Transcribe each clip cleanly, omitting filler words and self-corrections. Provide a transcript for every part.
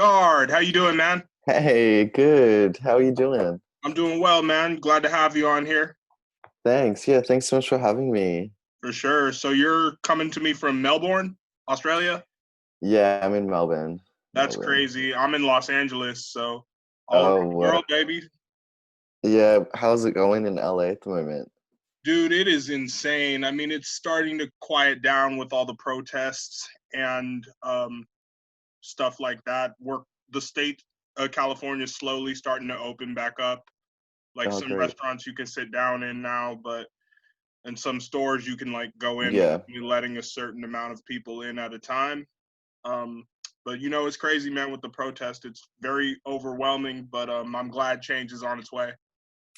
Guard, how you doing, man? Hey, good. How are you doing? I'm doing well, man. Glad to have you on here Thanks. Yeah, thanks so much for having me. for sure. So you're coming to me from Melbourne, Australia? Yeah, I'm in Melbourne. That's Melbourne. crazy. I'm in Los Angeles, so all around Oh, the world, what? baby. Yeah, how's it going in LA at the moment? Dude, it is insane. I mean, it's starting to quiet down with all the protests and stuff like that. The state of California is slowly starting to open back up. Like Oh, some great. restaurants you can sit down in now, but and some stores you can like go in with Yeah. only letting a certain amount of people in at a time. Um, but it's crazy, man. With the protest, it's very overwhelming. But I'm glad change is on its way.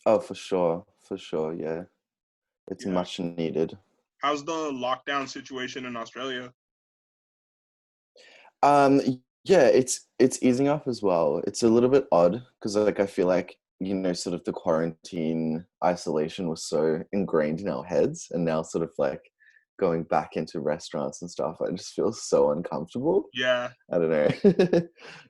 Oh, for sure. For sure. Yeah. It's Yeah. much needed. How's the lockdown situation in Australia? Um, yeah, it's easing up as well. It's a little bit odd because like I feel like, sort of the quarantine isolation was so ingrained in our heads, and now sort of like going back into restaurants and stuff, I just feel so uncomfortable. Yeah, I don't know.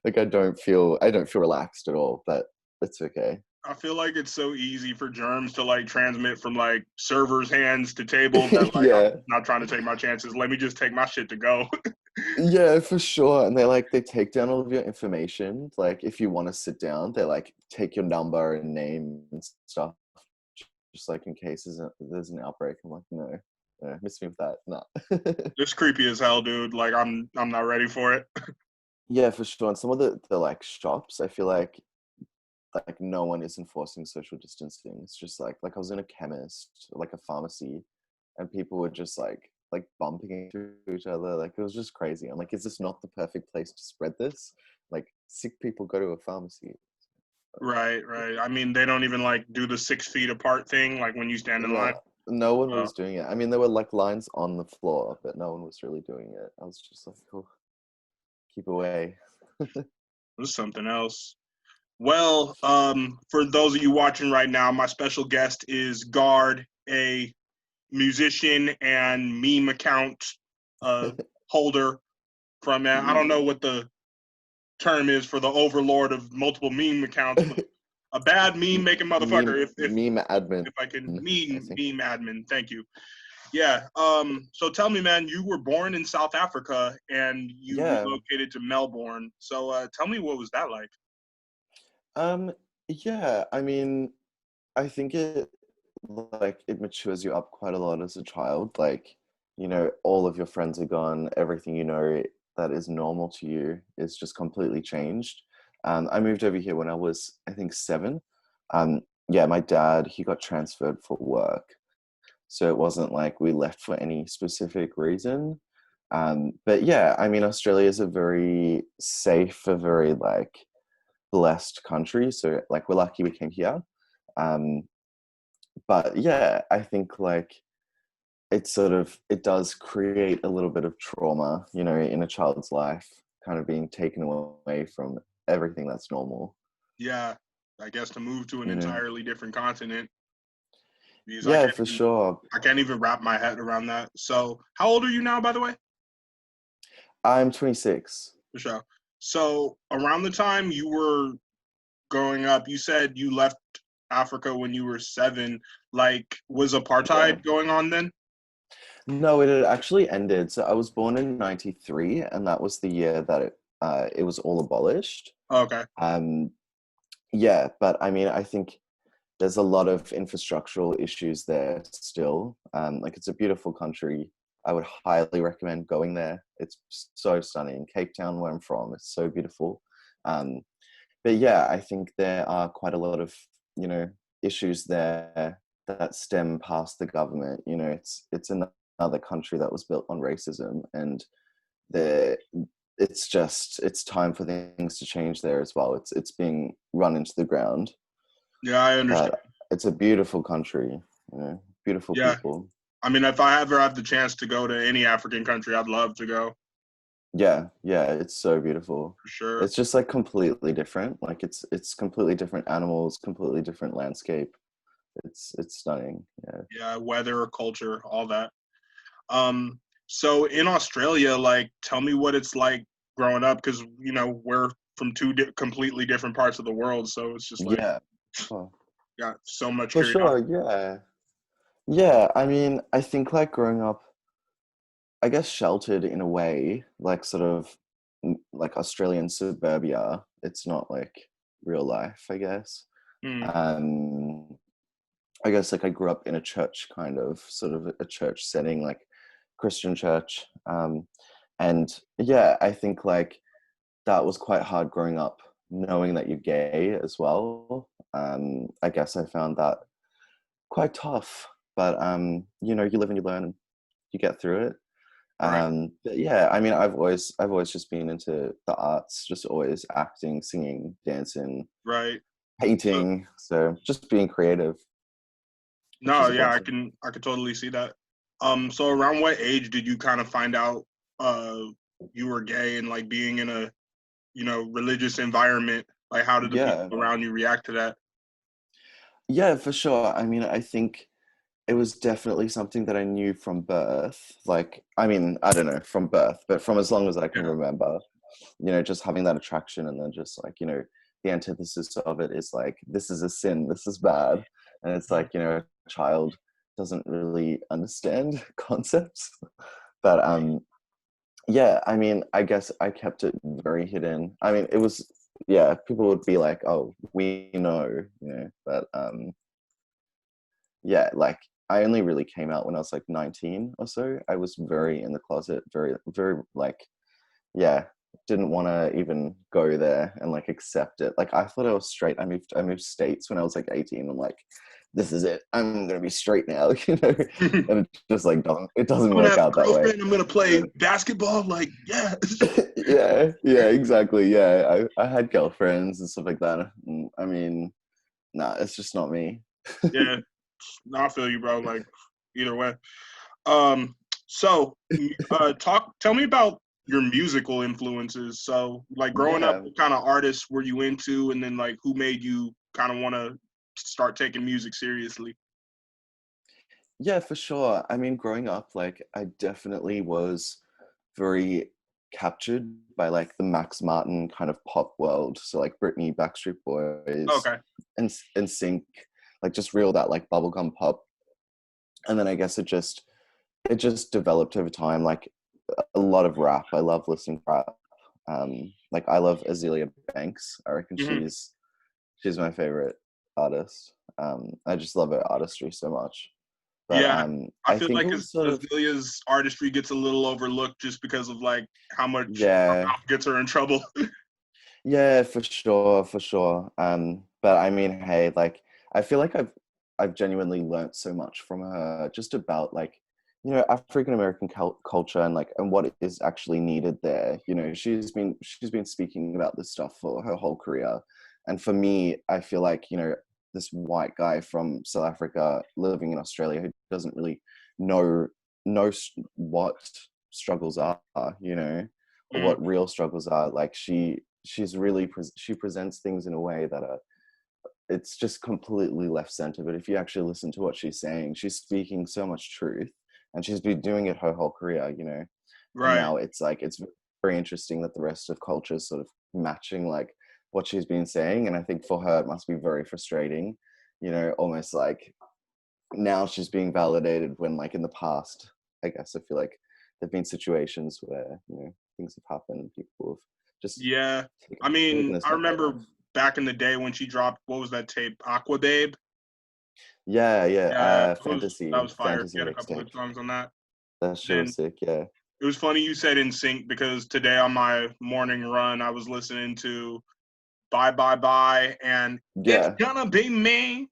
Like I don't feel relaxed at all, but it's okay. I feel like it's so easy for germs to like transmit from like servers' hands to tables that like I'm Yeah. not trying to take my chances. Let me just take my shit to go. Yeah, for sure. And they take down all of your information. Like if you want to sit down, they like take your number and name and stuff, just like in case there's an outbreak. I'm like, no, no, miss me with that. No. It's creepy as hell, dude. Like I'm not ready for it. Yeah, for sure. And some of the like shops, I feel like no one is enforcing social distancing. It's just like I was in a chemist, like a pharmacy, and people were just like bumping into each other. Like it was just crazy. I'm like, is this not the perfect place to spread this? Like sick people go to a pharmacy. Right, right. I mean, they don't even like do the 6 feet apart thing, like when you stand in line. No, no one Uh, was doing it. I mean, there were like lines on the floor, but no one was really doing it. I was just like, oh, keep away. this is something else. Well, for those of you watching right now, my special guest is Guard, a musician and meme account uh, holder from. I don't know what the term is for the overlord of multiple meme accounts, but a bad meme making Meme motherfucker. meme admin, If I can I meme think. meme admin, thank you. Yeah. So tell me, man, you were born in South Africa and you Yeah. relocated to Melbourne. So tell me, what was that like? Um, yeah, I mean, I think it matures you up quite a lot as a child. Like, all of your friends are gone, everything that is normal to you is just completely changed. I moved over here when I was, I think, 7. Um, yeah, my dad, he got transferred for work. So it wasn't like we left for any specific reason. But yeah, I mean, Australia is a very safe, a very like blessed country. So like we're lucky we came here. Um, but yeah, I think like it does create a little bit of trauma, in a child's life, kind of being taken away from everything that's normal, Yeah, I guess to move to an you know. entirely different continent because Yeah, for sure. I can't even wrap my head around that. So, how old are you now, by the way? I'm 26. For sure. So, around the time you were growing up, you said you left Africa when you were 7. Like, was Yeah. apartheid going on then? No, it had actually ended. So I was born in 93, and that was the year that it was all abolished. Okay. Um, yeah, but I mean, I think there's a lot of infrastructural issues there still. Like it's a beautiful country. I would highly recommend going there. It's so stunning. Cape Town, where I'm from, it's so beautiful. Um, but yeah, I think there are quite a lot of, you know, issues there that stem past the government. It's another country that was built on racism, and the it's time for things to change there as well. It's being run into the ground, Yeah, I understand. but it's a beautiful country, beautiful Yeah. people. I mean, if I ever have the chance to go to any African country, I'd love to go Yeah, yeah, it's so beautiful. for sure. It's just like completely different. Like it's completely different animals, completely different landscape. It's stunning. Yeah. Yeah, weather, culture, all that. So in Australia, like, tell me what it's like growing up, because we're from two completely different parts of the world. So it's just like Yeah. Oh, got so much for curiosity. sure. Yeah. Yeah. I mean, I think like growing up, I guess sheltered in a way, like sort of like Australian suburbia. It's not like real life, I guess. Mm, Um, I guess like I grew up in a church kind of sort of a church setting, like Christian church. And yeah, I think like that was quite hard growing up, knowing that you're gay as well. I guess I found that quite tough, but you know, you live and you learn and you get through it. right, But yeah, I mean, I've always just been into the arts, just always acting, singing, dancing, right. So, painting. So just being creative, which no, is yeah, awesome. I could totally see that. So around what age did you kind of find out uh you were gay and like being in a, you know, religious environment? Like how did the people Yeah, around you react to that? yeah, for sure. I mean, I think it was definitely something that I knew from birth. Like, I mean, I don't know from birth, but from as long as I can Yeah. remember, you know, just having that attraction and then just like, you know, the antithesis of it is like, this is a sin, this is bad. And it's Mhm. like, you know, a child doesn't really understand concepts. But yeah, I mean, I guess I kept it very hidden. I mean, it was, yeah, people would be like, oh, we know, you know, but yeah, like I only really came out when I was like 19 or so. I was very in the closet, very, very like, yeah, didn't want to even go there and like accept it. Like I thought I was straight. I moved states when I was like 18. I'm like, this is it. I'm gonna be straight now, you know. I'm And it just like doesn't gonna work have a out that way. girlfriend. I'm gonna play basketball. Like, yeah, Yeah, yeah, exactly. Yeah, I had girlfriends and stuff like that. I mean, nah, it's just not me. yeah. No, I feel you, bro. Like, either way. Um, so, tell me about your musical influences. So, like, growing up, Yeah, what kind of artists were you into, and then like, who made you kind of want to start taking music seriously? yeah, for sure. I mean, growing up, like, I definitely was very captured by like the Max Martin kind of pop world. So like Britney, Backstreet Boys, Okay. and Sync, like just real that like bubblegum pop. And then I guess it just developed over time. Like a lot of rap. I love listening to rap. Like I love Azealia Banks. I reckon Hmm. she's my favorite artist. I just love her artistry so much. But Yeah, I I feel think it like was sort of Azalea's artistry gets a little overlooked just because of like how much her yeah, mouth gets her in trouble. yeah, for sure, for sure. But I mean, hey, like I feel like I've genuinely learnt so much from her, just about like you know African American culture and like and what is actually needed there. You know, she's been speaking about this stuff for her whole career, and for me, I feel like you know this white guy from South Africa living in Australia who doesn't really know what struggles are, you know, or Mhm. what real struggles are. Like she presents things in a way that are it's just completely left center. But if you actually listen to what she's saying, she's speaking so much truth, and she's been doing it her whole career, you know. And Right. now it's like it's very interesting that the rest of culture is sort of matching like what she's been saying. And I think for her it must be very frustrating, you know, almost like now she's being validated when like in the past, I guess I feel like there've been situations where, you know, things have happened and people have just Yeah. I taken mean, a I step back. remember back in the day when she dropped, what was that tape? Aqua Babe. Yeah, yeah. Yeah, that Fantasy, was fire. fantasy She had a couple mixtape. good songs on that. That shit Then was sick. Yeah, it was funny you said In Sync because today on my morning run, I was listening to Bye Bye Bye and It's yeah, Gonna Be Me.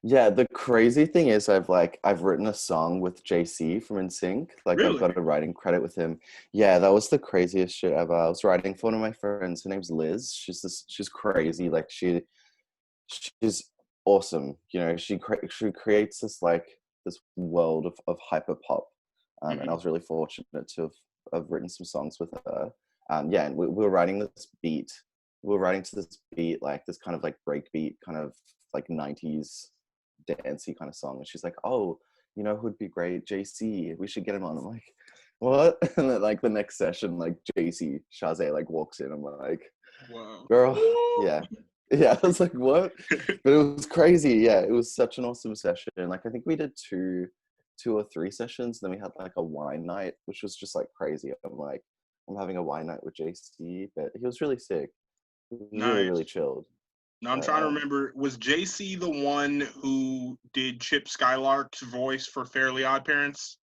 yeah. The crazy thing is, I've written a song with JC from NSYNC. Like I've Really? got a writing credit with him. Yeah, that was the craziest shit ever. I was writing for one of my friends. Her name's Liz. She's crazy. Like she's awesome. You know, she creates this like this world of hyper pop. And I Hmm. was really fortunate to have written some songs with her. Yeah, and we were writing this beat. We were writing to this beat, like this kind of like break beat, kind of like 90s dancey kind of song. And she's like, "Oh, you know who'd be great? JC. We should get him on." I'm like, "What?" And then like the next session, like JC Chazé like walks in. I'm like, Wow. Girl, yeah. Yeah, I was like, what? But it was crazy. Yeah, it was such an awesome session. Like, I think we did two or three sessions. Then we had like a wine night, which was just like crazy. I'm like, I'm having a wine night with JC, but he was really sick. He was really, really Nice. chilled. Now I'm But trying to remember. Was JC the one who did Chip Skylark's voice for Fairly Odd Parents,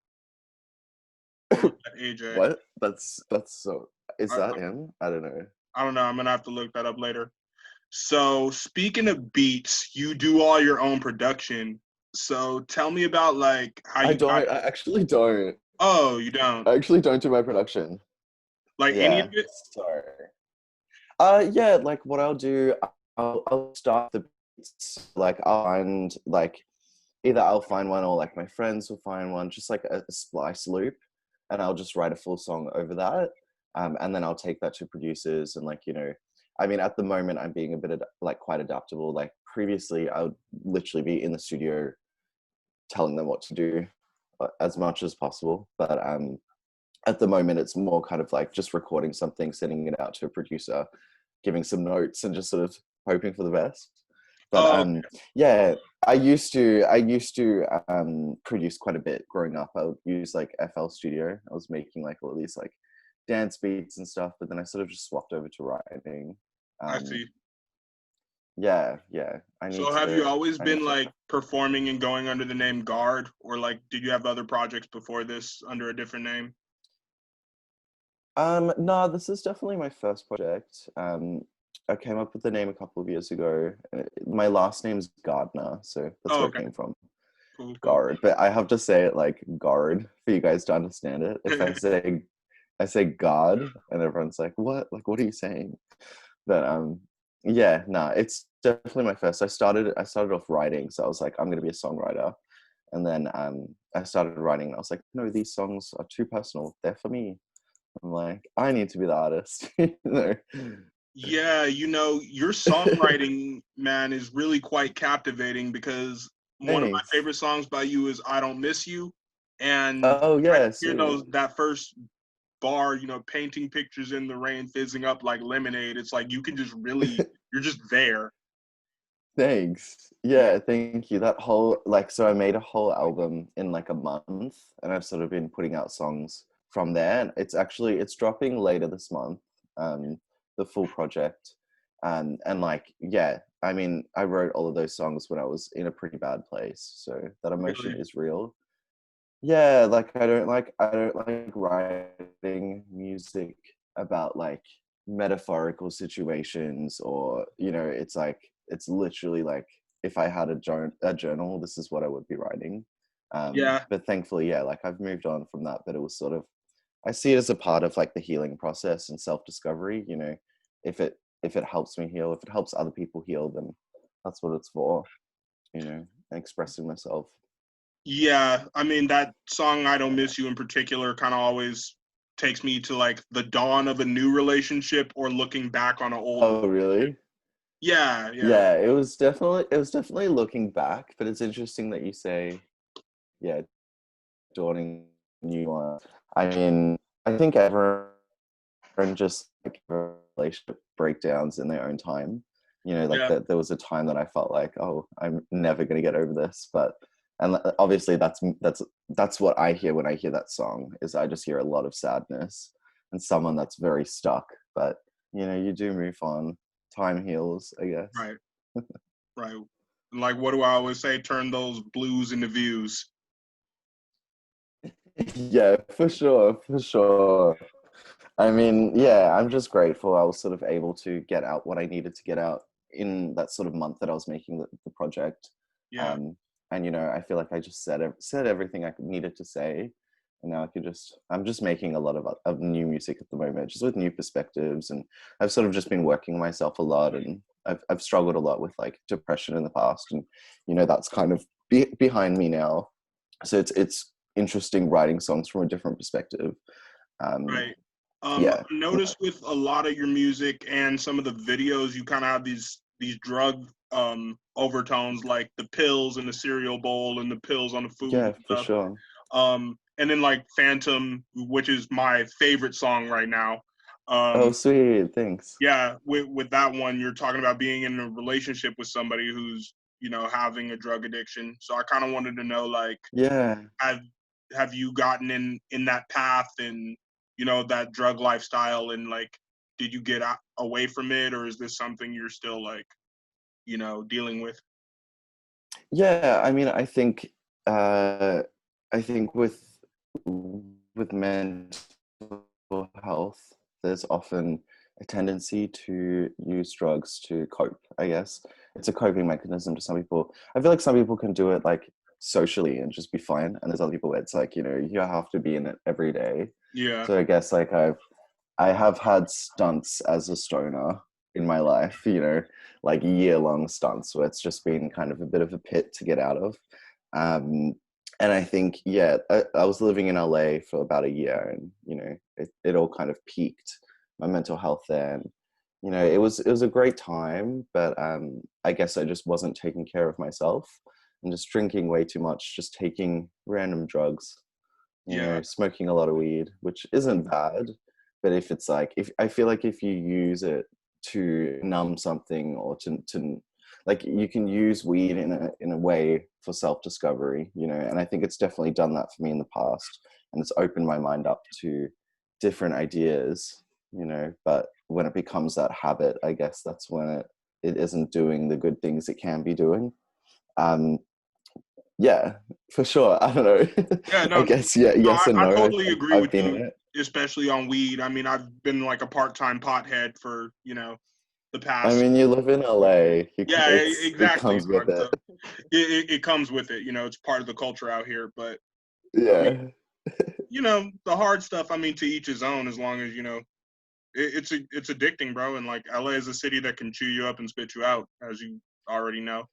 or was that AJ? what? That's so. Is I, that him? I don't know. I don't know. I'm gonna have to look that up later. So speaking of beats, you do all your own production. So tell me about like how I you got. don't. I actually don't. Oh, you don't I actually don't do my production. like any of Yeah. it? Sorry. Yeah, like what I'll do, I'll start the beats, like I'll find like either I'll find one or like my friends will find one, just like a splice loop, and I'll just write a full song over that. And then I'll take that to producers and like, I mean, at the moment I'm being a bit like quite adaptable. Like previously I would literally be in the studio telling them what to do as much as possible. But at the moment it's more kind of like just recording something, sending it out to a producer, giving some notes and just sort of hoping for the best. But Oh, yeah, I used to produce quite a bit growing up. I would use like FL Studio. I was making like all these like dance beats and stuff, but then I sort of just swapped over to writing. I um see. yeah, I need So have you to always I need been to like performing and going under the name Guard, or like did you have other projects before this under a different name? No, this is definitely my first project. I came up with the name a couple of years ago. My last name's Gardner, so that's Oh, where it okay. came from. Cool, cool. Guard, but I have to say it like guard for you guys to understand it. If I say God, and everyone's like, "What? Like, what are you saying?" But yeah, nah, it's definitely my first. I started off writing, so I was like, I'm gonna be a songwriter, and then I started writing, and I was like, no, these songs are too personal. They're for me. I'm like, I need to be the artist. you know? Yeah, your songwriting, man, is really quite captivating because one of my Thanks. favorite songs by you is I Don't Miss You. And Oh I yeah, hear sweet. that first bar, painting pictures in the rain, fizzing up like lemonade. It's like you can just really, you're just there. Thanks. Yeah. Yeah, thank you. That whole like so I made a whole album in like a month, and I've sort of been putting out songs from there. And it's dropping later this month, the full project. And like yeah, I mean, I wrote all of those songs when I was in a pretty bad place. So that emotion Really. is real. Yeah, like I don't like writing music about like metaphorical situations, or it's like it's literally like if I had a journal, this is what I would be writing. Yeah. But thankfully, yeah, like I've moved on from that, but it was sort of I see it as a part of like the healing process and self-discovery. If it helps me heal, if it helps other people heal, then that's what it's for, expressing myself. Yeah. I mean, that song I Don't Miss You in particular kind of always takes me to like the dawn of a new relationship or looking back on an old one. Oh, really? Yeah, yeah. Yeah, it was definitely looking back, but it's interesting that you say, yeah, dawning new one. I mean, I think everyone just like relationship breakdowns in their own time. Like Yeah. that there was a time that I felt like, oh, I'm never gonna get over this. But and obviously that's what I hear when I hear that song, is I just hear a lot of sadness and someone that's very stuck. But you do move on. Time heals, I guess. Right. Right. Like, what do I always say? Turn those blues into views. Yeah, for sure, for sure. I mean, yeah, I'm just grateful I was sort of able to get out what I needed to get out in that sort of month that I was making the project. Yeah. Um, and I feel like I just said everything I needed to say, and now I'm just making a lot of new music at the moment, just with new perspectives, and I've sort of just been working on myself a lot, and I've struggled a lot with like depression in the past, and that's kind of behind me now. So it's interesting writing songs from a different perspective. Um, Right. I yeah, noticed with a lot of your music and some of the videos, you kind of have these drug overtones, like the pills in the cereal bowl and the pills on the food yeah, and for stuff. sure. And then like Phantom, which is my favorite song right now. Oh, Um, sweet. Thanks. yeah, with that one, you're talking about being in a relationship with somebody who's, having a drug addiction. So I kind of wanted to know, like, Yeah. have have you gotten in that path and that drug lifestyle, and like, did you get away from it, or is this something you're still like, dealing with? Yeah, I mean, uh I think with mental health, there's often a tendency to use drugs to cope, I guess. It's a coping mechanism to some people. I feel like some people can do it like socially and just be fine. And there's other people where it's like, you have to be in it every day. Yeah, So I guess like I have had stunts as a stoner in my life, like year-long stunts where it's just been kind of a bit of a pit to get out of. Um, and I think, yeah, I was living in LA for about a year, and it all kind of peaked my mental health there. And it was a great time, but I guess I just wasn't taking care of myself and just drinking way too much, just taking random drugs, yeah, smoking a lot of weed, which isn't bad. But if it's like, if I feel like if you use it to numb something or to like, you can use weed in a way for self-discovery, and I think it's definitely done that for me in the past, and it's opened my mind up to different ideas, but when it becomes that habit, I guess that's when it isn't doing the good things it can be doing. um yeah, for sure. I don't know. yeah. I No, guess, yeah, no, yes and I no. totally agree I've with been you, in it. especially on weed. I mean, I've been like a part-time pothead for the I past. mean, you live in LA. Yeah, It exactly, comes with dog. it. So it comes with it. It's part of the culture out here. But I mean, Yeah. the hard stuff. I mean, to each his own. As long as it's addicting, bro. And like LA is a city that can chew you up and spit you out, as you already know.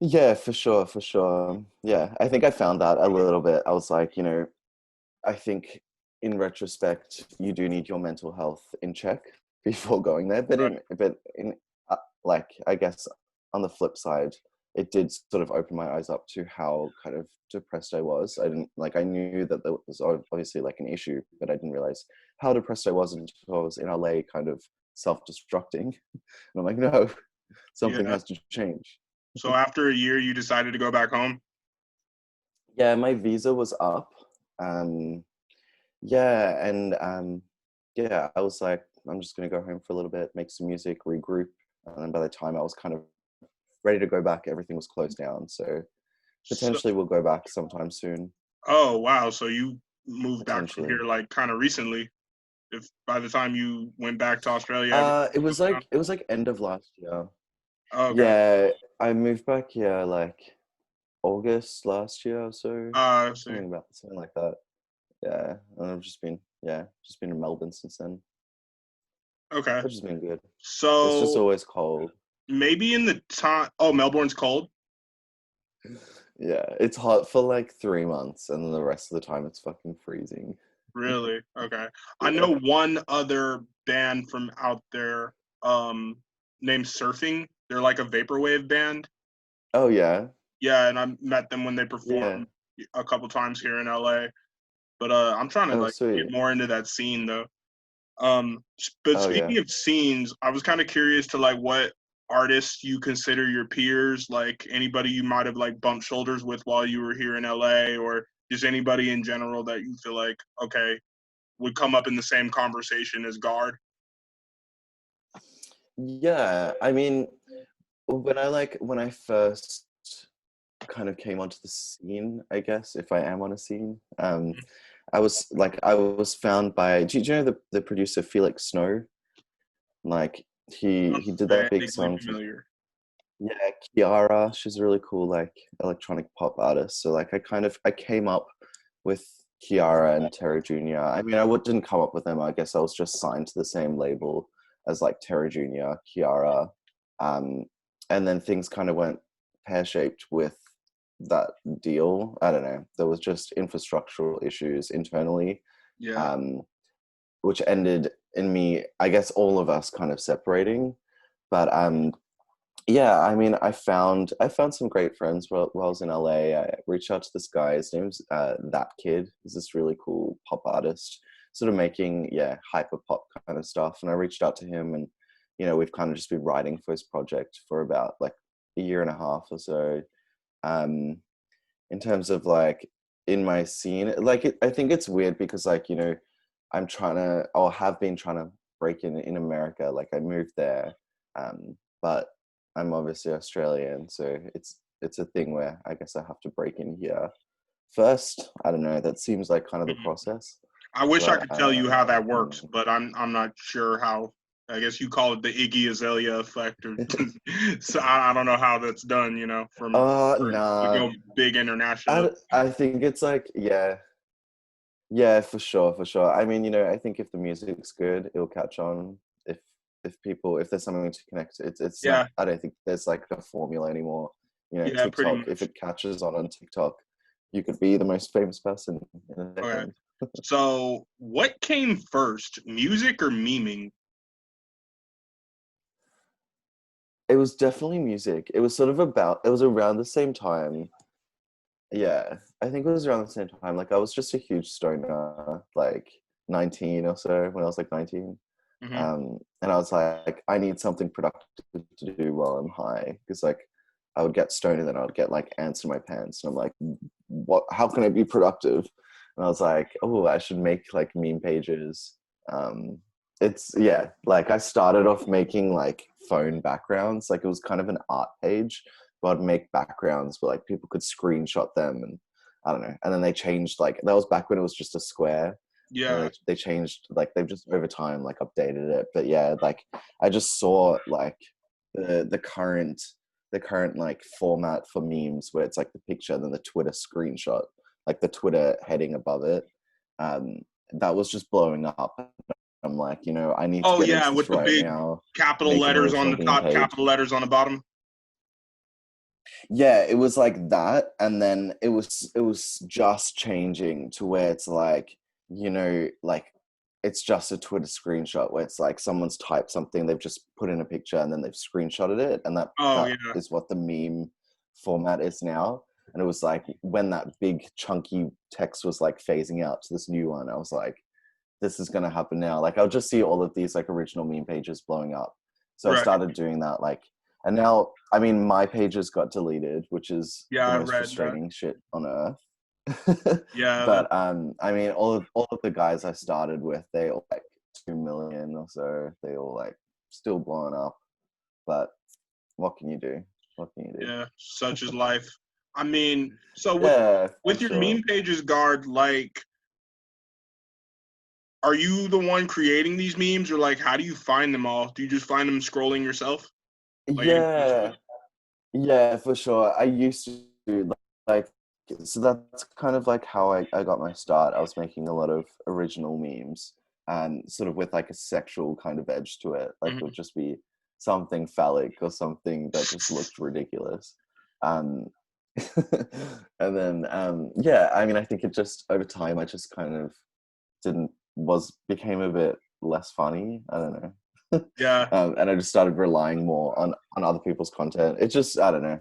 Yeah, for sure, for sure. Yeah, I think I found that a little bit. I was like, I think in retrospect, you do need your mental health in check before going there. Right. But in like, I guess on the flip side, it did sort of open my eyes up to how kind of depressed I was. I didn't like, I knew that there was obviously like an issue, but I didn't realize how depressed I was until I was in LA, kind of self-destructing. And I'm like, no, something Yeah. has to change. So after a year, you decided to go back home. Yeah, my visa was up. Um, Yeah, and yeah, I was like, I'm just gonna go home for a little bit, make some music, regroup, and then by the time I was kind of ready to go back, everything was closed down. So So, potentially we'll go back sometime soon. oh wow. So you moved back from Potentially. here like kind of recently. If by the time you went back to Australia, everything It was was closed down. like end of last year. Oh, okay. Yeah, I moved back here like August last year or so, I see. something like that. Yeah, and I've just been in Melbourne since then, Okay. which has been good. It's just So always cold. maybe in the time. Oh, Melbourne's cold. Yeah, it's hot for like 3 months, and then the rest of the time it's fucking freezing. Really? Okay. I Yeah. know one other band from out there, um, named Surfing. They're like a vaporwave band. Oh yeah. Yeah, and I met them when they Yeah. performed a couple times here in LA. But I'm trying to Oh like get sweet. more into that scene though. But Oh speaking yeah. of scenes, I was kind of curious to like what artists you consider your peers, like anybody you might have like bumped shoulders with while you were here in LA, or just anybody in general that you feel like okay would come up in the same conversation as Guard. Yeah. I mean, when I first kind of came onto the scene, I guess, if I am on a scene, I was found by, do you know the producer Felix Snow? Like I'm he did that big vaguely song for, familiar. yeah, Kiara. She's a really cool like electronic pop artist. So like I came up with Kiara and Terra Junior. I mean, didn't come up with them. I guess I was just signed to the same label as like Terra Junior, Kiara, um, and then things kind of went pear shaped with that deal. I don't know. There was just infrastructural issues internally, Yeah. um, which ended in me, I guess, all of us kind of separating. But yeah, I mean, I found some great friends while I was in LA. I reached out to this guy. His name's That Kid. He's this really cool pop artist. sort of making hyper pop kind of stuff. And I reached out to him, and we've kind of just been writing for his project for about like a year and a half or so. In terms of like in my scene, like I think it's weird because like I'm trying to, or have been trying to break in America. Like I moved there, but I'm obviously Australian, so it's a thing where I guess I have to break in here first. I don't know. That seems like kind of the Mhm. process, I wish I but could tell you how that I don't works, know. but I'm not sure how. I guess you call it the Iggy Azalea effect, or so I don't know how that's done. To Nah. go big international. I think it's like yeah, for sure, for sure. I mean, I think if the music's good, it'll catch on. If if there's something to connect, it's not. Yeah, I don't think there's like a formula anymore. yeah, pretty TikTok. If much. it catches on TikTok, you could be the most famous person in a Okay. second. So, what came first, music or memeing? It was definitely music. It was sort of about. It was around the same time. Yeah, I think it was around the same time. Like I was just a huge stoner, like 19 or so when I was like 19. Hmm. And I was like, I need something productive to do while I'm high, because like I would get stoned and then I would get like ants in my pants, and I'm like, what? How can I be productive? And I was like, oh, I should make like meme pages. It's like I started off making like phone backgrounds, like it was kind of an art page, but I'd make backgrounds where like people could screenshot them, and I don't know. And then they changed, like that was back when it was just a square, and Yeah. they changed, like they've just over time like updated it. But yeah, like I just saw like the current like format for memes where it's like the picture and then the Twitter screenshot, like the Twitter heading above it. um that was just blowing up. I'm like, I need to Oh get yeah, into with this the right big now, capital make an letters on original the meme top, page. capital letters on the bottom. Yeah, it was like that, and then it was just changing to where it's like, like it's just a Twitter screenshot where it's like someone's typed something, they've just put in a picture and then they've screenshotted it, and that Oh that yeah. is what the meme format is now. And it was like when that big chunky text was like phasing out to this new one, I was like, this is gonna happen now. Like I'll just see all of these like original meme pages blowing up. So I Right. started doing that, like, and now I mean my pages got deleted, which is Yeah, the I most read that. frustrating shit on earth. Yeah, that. But I mean all of the guys I started with, they all like 2 million or so. They all like still blowing up. But what can you do? What can you do? Yeah, such is life. I mean, so with Yeah, for with your sure. meme pages, guard, like, are you the one creating these memes, or like, how do you find them all? Do you just find them scrolling yourself, like Yeah, individually? yeah, for sure. I used to do like, so that's kind of like how I got my start. I was making a lot of original memes, and sort of with like a sexual kind of edge to it. Like it would Hmm. just be something phallic or something that just looked ridiculous. Um, and then yeah, I mean, I think it just over time I just kind of didn't was became a bit less funny. I don't know. Yeah, And I just started relying more on other people's content. It just, I don't know.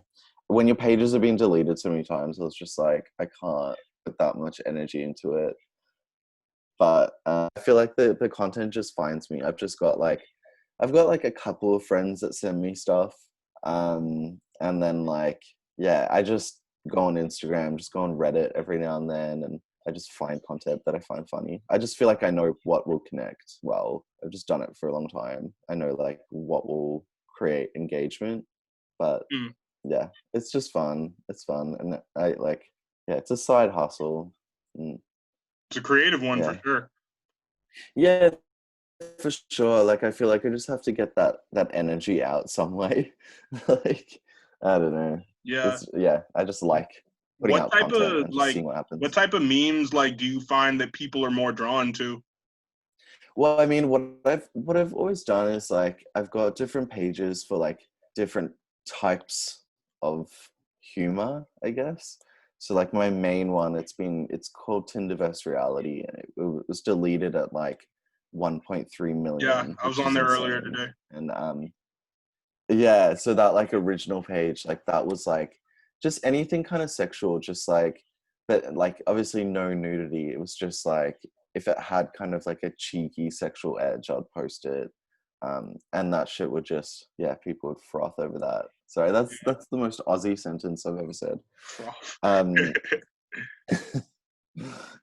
When your pages are being deleted so many times, I was just like, I can't put that much energy into it. But I feel like the content just finds me. I've got like a couple of friends that send me stuff, and then like yeah, I just go on Instagram, just go on Reddit every now and then, and I just find content that I find funny. I just feel like I know what will connect well. I've just done it for a long time. I know like what will create engagement, but mm. yeah, it's just fun. It's fun, and I like yeah, it's a side hustle. Mm, It's a creative one for yeah, sure. yeah, for sure. Like I feel like I just have to get that energy out some way. Like I don't know. Yeah. It's yeah. I just like putting What out type content of and just like seeing what what happens. type of memes like do you find that people are more drawn to? Well, I mean, what I've always done is like I've got different pages for like different types of humor, I guess. So like my main one, it's called Tinderverse Reality, and it was deleted at like 1.3 Yeah, million, I was which on is there earlier insane. today. And yeah, so that like original page, like that was like just anything kind of sexual, just like, but like obviously no nudity. It was just like if it had kind of like a cheeky sexual edge, I'd post it. And that shit would just, yeah, people would froth over that. Sorry, that's the most Aussie sentence I've ever said. Um,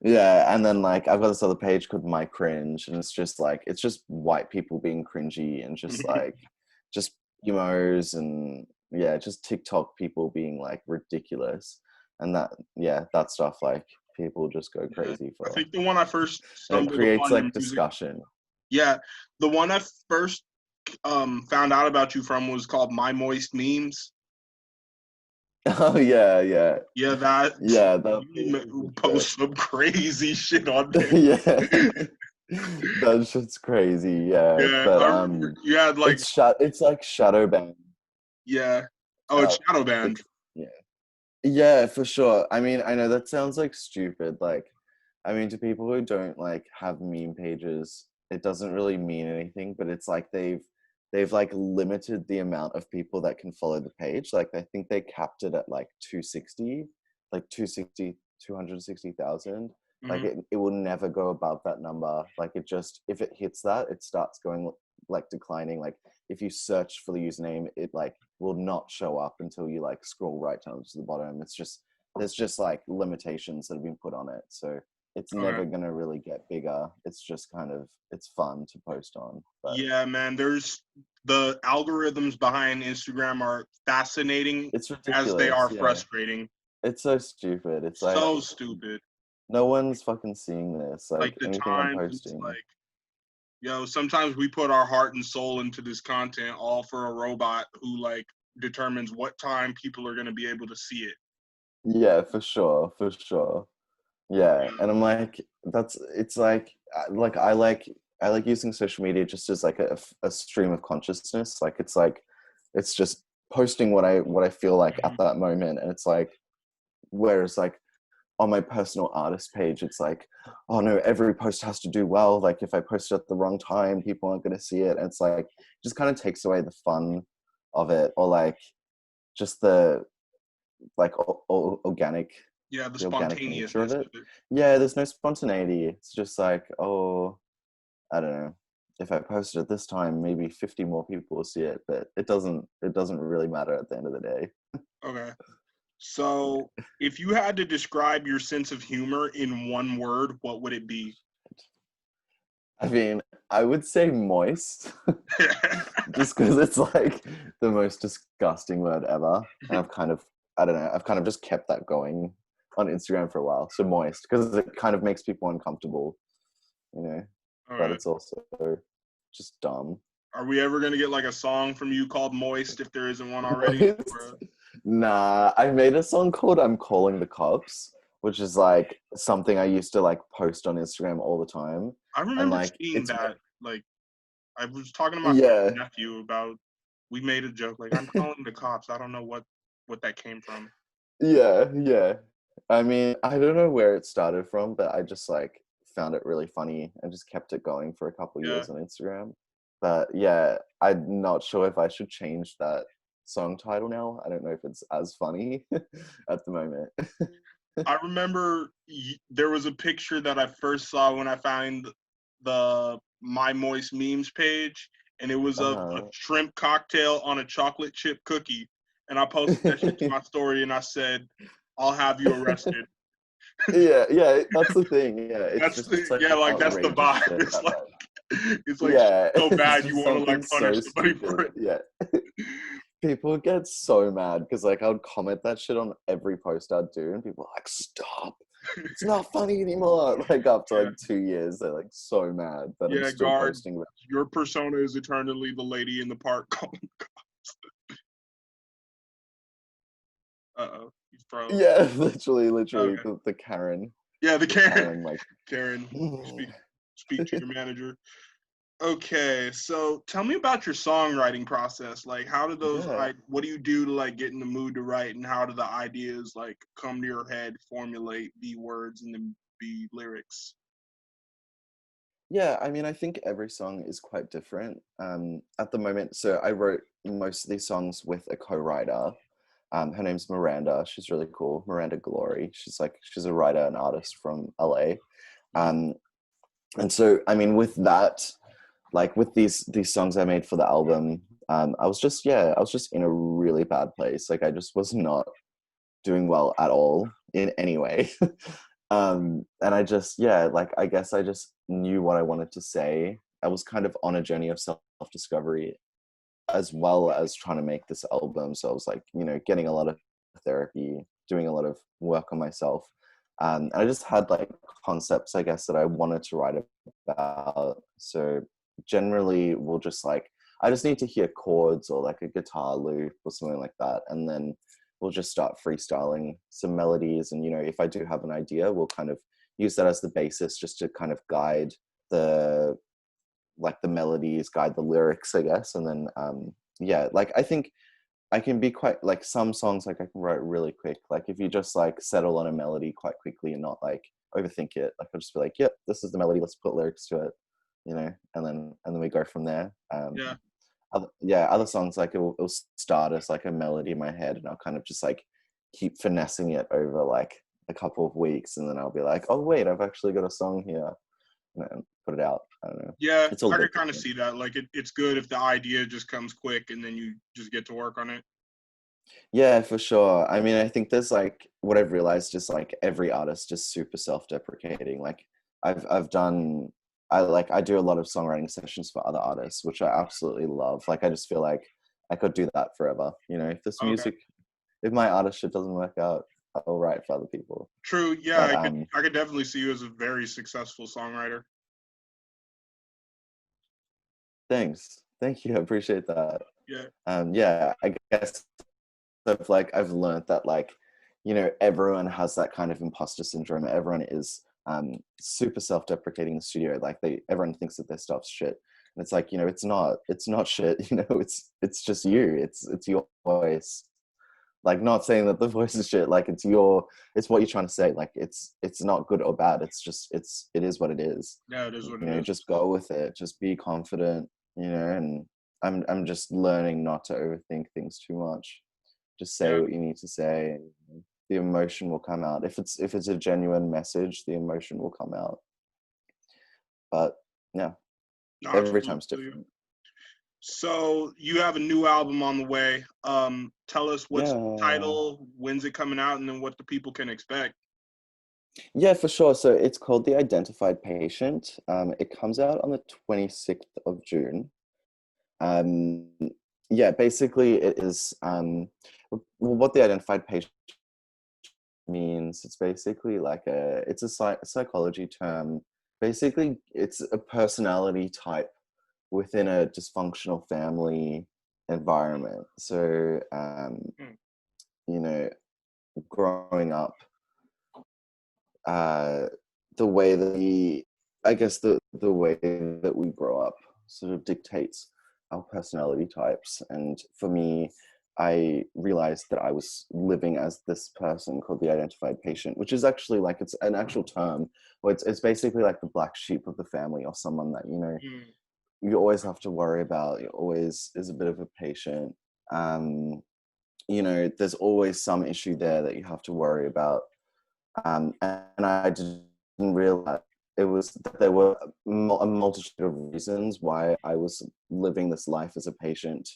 yeah, and then like I've got this other page called My Cringe, and it's just like it's just white people being cringy and just like just emos and yeah, just TikTok people being like ridiculous, and that stuff like people just go Yeah. crazy I for, think the one I first and it stumbled creates upon your like music. discussion. Yeah, the one I first found out about you from was called My Moist Memes. Oh yeah, yeah, Yeah, that yeah. That you shit. post some crazy shit on Yeah, there. that shit's crazy. Yeah, Yeah, but I remember you had like it's like shadow banned. yeah. Oh, it's shadow banned. It's yeah. Yeah, for sure. I mean, I know that sounds like stupid. Like, I mean, to people who don't like have meme pages, it doesn't really mean anything, but it's like they've like limited the amount of people that can follow the page. Like I think they capped it at like 260, like 260,000. Like Hmm. it will never go above that number. Like it just if it hits that, it starts going like declining. Like if you search for the username, it like will not show up until you like scroll right down to the bottom. It's just there's just like limitations that have been put on it. So it's Okay. never gonna really get bigger. It's just kind of it's fun to post on. But Yeah, man. There's the algorithms behind Instagram are fascinating it's as they ridiculous, are yeah. frustrating. It's so stupid. It's like So stupid. no one's fucking seeing this. Like Like the anything I'm times it's posting. like, yo, sometimes we put our heart and soul into this content all for a robot who like determines what time people are gonna be able to see it. Yeah, for sure, for sure. Yeah, and I'm like, that's it's like I like using social media just as like a stream of consciousness. Like it's just posting what I feel like at Mhm. that moment, and it's like whereas like on my personal artist page, it's like, oh no, every post has to do well. Like if I post it at the wrong time, people aren't going to see it. And it's like just kind of takes away the fun of it, or like just the like organic Yeah, the the organic nature of spontaneousness it. of it. Yeah, there's no spontaneity. It's just like, oh, I don't know. If I post it at this time, maybe 50 more people will see it, but it doesn't really matter at the end of the day. Okay. So if you had to describe your sense of humor in one word, what would it be? I mean, I would say moist, just because it's like the most disgusting word ever. And I don't know, I've kind of just kept that going on Instagram for a while. So moist, because it kind of makes people uncomfortable, you know, All but right. it's also just dumb. Are we ever gonna get like a song from you called "Moist" if there isn't one already? Moist? Nah, I made a song called I'm Calling the Cops, which is like something I used to like post on Instagram all the time. I And remember like, seeing it's, that. Like, I was talking to my friend yeah, nephew about. We made a joke like, "I'm calling the cops." I don't know what that came from. yeah, yeah. I mean, I don't know where it started from, but I just like found it really funny and just kept it going for a couple Yeah. years on Instagram. But yeah, I'm not sure if I should change that song title now. I don't know if it's as funny at the moment. I remember there was a picture that I first saw when I found the My Moist Memes page, and it was of a Uh, shrimp cocktail on a chocolate chip cookie. And I posted that shit to my story, and I said, "I'll have you arrested." yeah, yeah, that's the thing. Yeah, it's That's just it's like yeah, like that's the outrageous vibe. shit that like It's like yeah, so it's bad you just want to something like punish so somebody for stupid. it. Yeah. People get so mad because like I would comment that shit on every post I'd do, and people are like, "Stop! It's not funny anymore." Like after Yeah, like 2 years, they're like so mad that I'm yeah, still guard. posting about. Your persona is eternally the lady in the park calling. Uh-oh, he's froze. Yeah, literally Okay. the Karen, Yeah, the the Karen. Karen like. Karen, speak to your manager. Okay, so tell me about your songwriting process. Like, how do those? Yeah, What do you do to like get in the mood to write, and how do the ideas like come to your head, formulate, be words, and then be lyrics? yeah. I mean, I think every song is quite different. At the moment, so I wrote most of these songs with a co-writer. Her name's Miranda. She's really cool. Miranda Glory. She's a writer and artist from LA. Mhm. Um, And so, I mean, with that, like with these songs I made for the album, I was just, I was just in a really bad place. Like I just was not doing well at all in any way. And I just, like I guess I just knew what I wanted to say. I was kind of on a journey of self-discovery as well as trying to make this album. So I was like, getting a lot of therapy, doing a lot of work on myself. And I just had like concepts, I guess, that I wanted to write about. So generally we'll just like, I just need to hear chords or like a guitar loop or something like that. And then we'll just start freestyling some melodies. And, if I do have an idea, we'll kind of use that as the basis just to kind of guide the the melodies, guide the lyrics, I guess. And then like I think I can be quite like some songs like I can write really quick. Like if you just like settle on a melody quite quickly and not like overthink it, like I'll just be like, yep, this is the melody, let's put lyrics to it, and then we go from there. Yeah. Other songs like it'll start as like a melody in my head and I'll kind of just like keep finessing it over like a couple of weeks, and then I'll be like, oh wait, I've actually got a song here, and put it out. I don't know. Yeah, It's all I bit could kind of different. see that. Like it's good if the idea just comes quick and then you just get to work on it. Yeah, for sure. I mean, I think there's like what I've realized is like every artist is super self-deprecating. Like I've done I do a lot of songwriting sessions for other artists, which I absolutely love. Like I just feel like I could do that forever. If this Okay. music, if my artist shit doesn't work out, I'll write for other people. True. Yeah, But I could definitely see you as a very successful songwriter. thanks. Thank you. I appreciate that. Yeah. I guess I've learned that like everyone has that kind of imposter syndrome. Everyone is super self-deprecating in the studio. Like everyone thinks that their stuff's shit, and it's like it's not shit. It's just you. It's your voice. Like not saying that the voice is shit. Like it's what you're trying to say. Like it's not good or bad. It is what it is. Yeah, it is what it is. Just go with it. Just be confident. And I'm just learning not to overthink things too much. Just say Yeah. what you need to say. The emotion will come out. If it's a genuine message, the emotion will come out. But yeah, No, every absolutely. time's different. So you have a new album on the way. Tell us what's the Yeah, title, when's it coming out, and then what the people can expect. yeah, for sure. So it's called The Identified Patient. It comes out on the 26th of June. Um, yeah, basically it is what the identified patient means. It's basically like it's a psychology term. Basically, it's a personality type within a dysfunctional family environment. So, Hmm. you know, growing up, uh, the way that I guess the way that we grow up sort of dictates our personality types. And for me, I realized that I was living as this person called the identified patient, which is actually like it's an actual term. Or it's basically like the black sheep of the family, or someone that Hmm. you always have to worry about. You always is a bit of a patient. Um, there's always some issue there that you have to worry about. And I didn't realize it was that there were a multitude of reasons why I was living this life as a patient,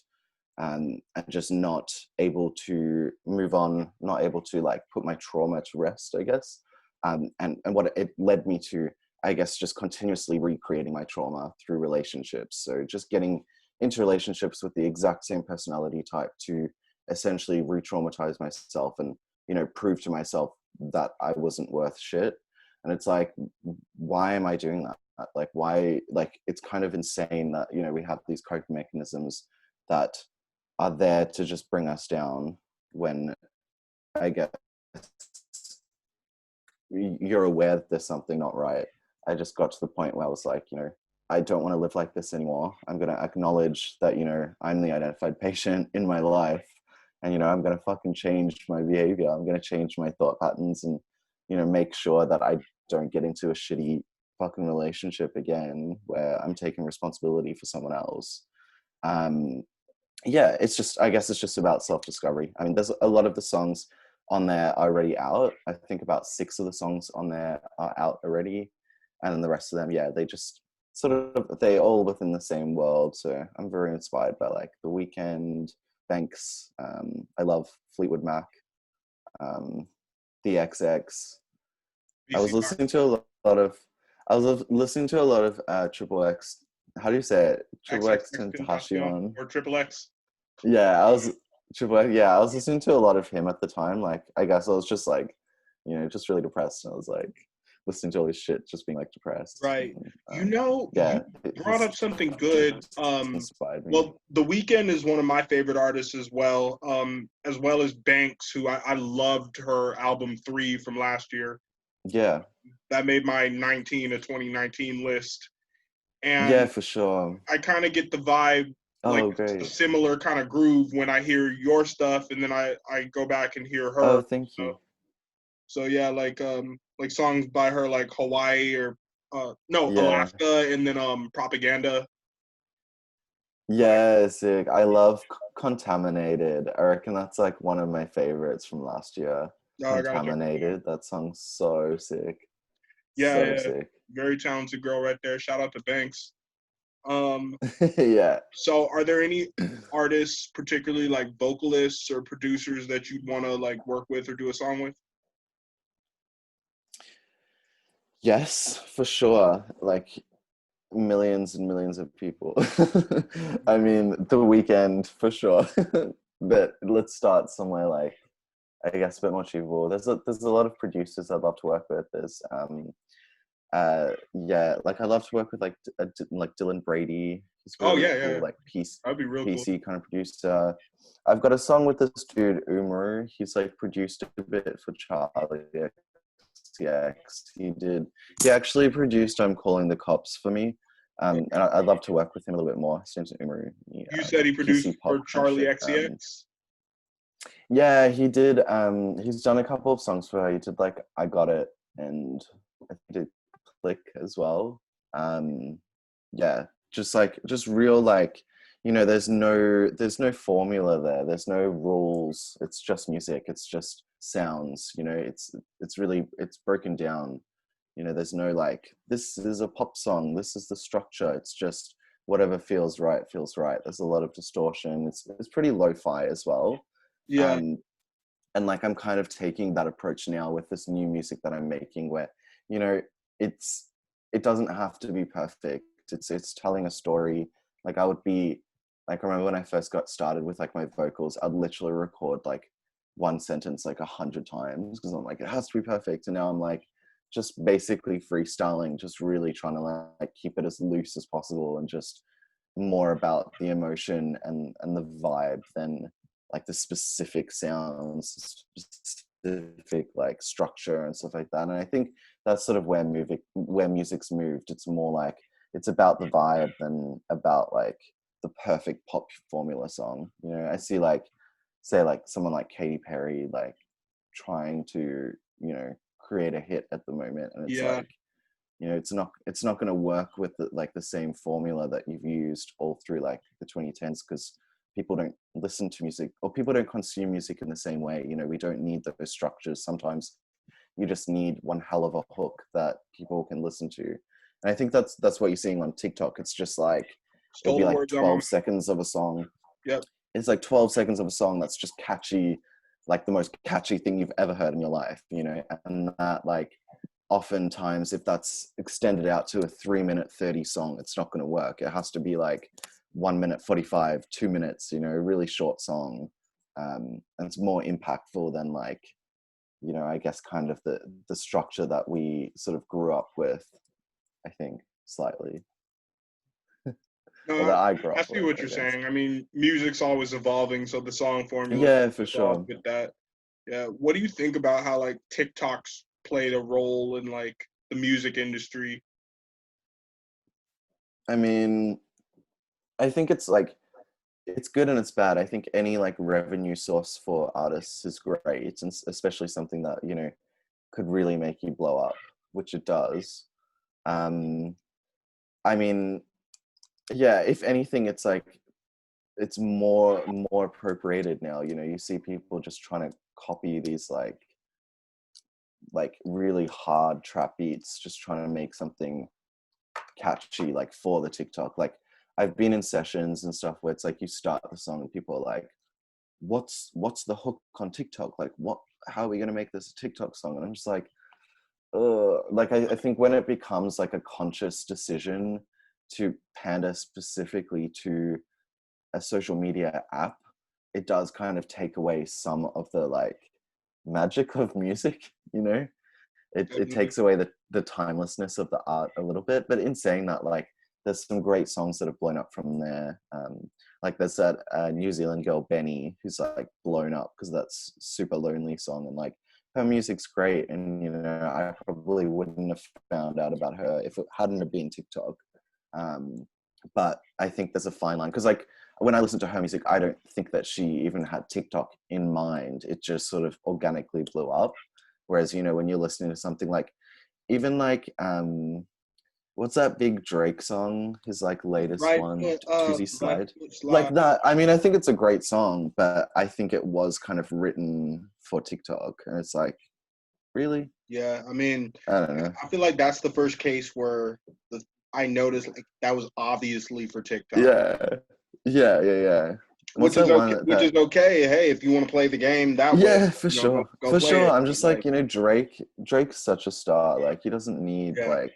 and just not able to move on, not able to like put my trauma to rest, I guess. And what it led me to, I guess, just continuously recreating my trauma through relationships. So just getting into relationships with the exact same personality type to essentially re-traumatize myself and prove to myself that I wasn't worth shit. And it's like, why am I doing that? Like, why? Like, it's kind of insane that we have these coping mechanisms that are there to just bring us down when, I guess, you're aware that there's something not right. I just got to the point where I was like, I don't want to live like this anymore. I'm going to acknowledge that, I'm the identified patient in my life. And, I'm going to fucking change my behavior. I'm going to change my thought patterns and, make sure that I don't get into a shitty fucking relationship again where I'm taking responsibility for someone else. Um, yeah, I guess it's just about self-discovery. I mean, there's a lot of the songs on there are already out. I think about 6 of the songs on there are out already. and then the rest of them, yeah, they just sort of, they all within the same world. So I'm very inspired by like The Weeknd, Banks. I love Fleetwood Mac, the XX. I was BCR. listening to listening to a lot of Triple X. How do you say it? Triple X XXX Tentacion. or Triple X. Yeah, I was Triple X. Yeah, I was listening to a lot of him at the time. Like, I guess I was just like, just really depressed, and I was like listening to all his shit, just being like depressed. Right. And, You yeah, brought his up something good. inspired me. Well, The Weeknd is one of my favorite artists as well as Banks, who I loved her album 3 from last year. Yeah, That made my 19 to 2019 list. yeah, And for sure. I kind of get the vibe, like Oh, a great. similar kind of groove when I hear your stuff, and then I go back and hear Oh, her. thank So, you. so yeah, like songs by her like Hawaii or no Yeah. Alaska, and then Propaganda. Yeah, sick. I love Contaminated. I reckon that's like one of my favorites from last year. Oh, I gotta check that out. Contaminated. That song's so sick. Yeah, So yeah, sick. very talented girl right there. Shout out to Banks. Um, Yeah. so are there any artists, particularly like vocalists or producers, that you'd want to like work with or do a song with? Yes, for sure. Like millions and millions of people. I mean, The Weeknd for sure. But let's start somewhere like, I guess, a bit more achievable. There's a lot of producers I'd love to work with. There's yeah, like I love to work with like Dylan Brady. He's Oh really yeah, yeah, cool, yeah. like That'd be real cool. PC kind of producer. I've got a song with this dude Umaru. He's like produced a bit for Charlie XCX. He actually produced I'm Calling the Cops for me. And I'd love to work with him a little bit more. His name's Umaru. You said he produced PC for pop kind of Charlie shit. XCX. Yeah, he did. He's done a couple of songs for her. He did like I Got It, and I think he did Click as well. Um, yeah, just real like, there's no formula there. There's no rules. It's just music. It's just sounds. It's broken down. There's no like, this is a pop song. This is the structure. It's just whatever feels right feels right. There's a lot of distortion. It's pretty lo-fi as well. Yeah, um, and like I'm kind of taking that approach now with this new music that I'm making, where you know it's it doesn't have to be perfect. It's telling a story. Like, I would be like, I remember when I first got started with like my vocals, I'd literally record like one sentence like 100 times because I'm like, it has to be perfect. And now I'm like just basically freestyling, just really trying to like keep it as loose as possible, and just more about the emotion and the vibe than like the specific sounds, specific like structure and stuff like that. And I think that's sort of where music's moved. It's more like it's about the vibe than about like the perfect pop formula song. I see like, say like someone like Katy Perry like trying to create a hit at the moment, and it's yeah, like, it's not going to work with the same formula that you've used all through like the 2010s, because people don't listen to music, or people don't consume music in the same way. We don't need those structures. Sometimes you just need one hell of a hook that people can listen to. And I think that's what you're seeing on TikTok. It's just like, it'll stole be the like words on my 12 mouth. seconds of a song. Yep. It's like 12 seconds of a song that's just catchy, like the most catchy thing you've ever heard in your life. And that, like, oftentimes if that's extended out to a 3-minute 30 song, it's not going to work. It has to be like 1 minute 45, 2 minutes, a really short song. And it's more impactful than like, I guess kind of the structure that we sort of grew up with, I think, slightly, or No, that I grew I up see with, what I you're guess. saying. I mean, music's always evolving, so the song formula Yeah, for evolves sure. with that. Yeah. What do you think about how like TikToks played a role in like the music industry? I mean, I think it's like, it's good and it's bad. I think any like revenue source for artists is great, and especially something that could really make you blow up, which it does. Um, I mean, yeah, if anything, it's like it's more appropriated now. You see people just trying to copy these like like really hard trap beats, just trying to make something catchy like for the TikTok. Like I've been in sessions and stuff where it's like you start the song and people are like, what's the hook on TikTok? Like how are we gonna make this a TikTok song? And I'm just like, like I think when it becomes like a conscious decision to pander specifically to a social media app, it does kind of take away some of the like magic of music, you know? It Definitely. takes away the timelessness of the art a little bit. But in saying that, like there's some great songs that have blown up from there. Like there's that New Zealand girl Benny who's like blown up because that's super lonely song, and like her music's great, and you know I probably wouldn't have found out about her if it hadn't have been TikTok. But I think there's a fine line because like when I listen to her music, I don't think that she even had TikTok in mind. It just sort of organically blew up. Whereas, you know, when you're listening to something like, even like, what's that big Drake song? His like latest one, Tuesday Right Slide. foot Like slide. that. I mean, I think it's a great song, but I think it was kind of written for TikTok, and it's like, really? Yeah, I mean, I don't know. I feel like that's the first case where I noticed like that was obviously for TikTok, Yeah, yeah. What's which is that okay. one Which is okay. Hey, if you want to play the game that way, Yeah, for sure. go For play sure. it. I'm But just like, like, you know, Drake's such a star. Like he doesn't need yeah, like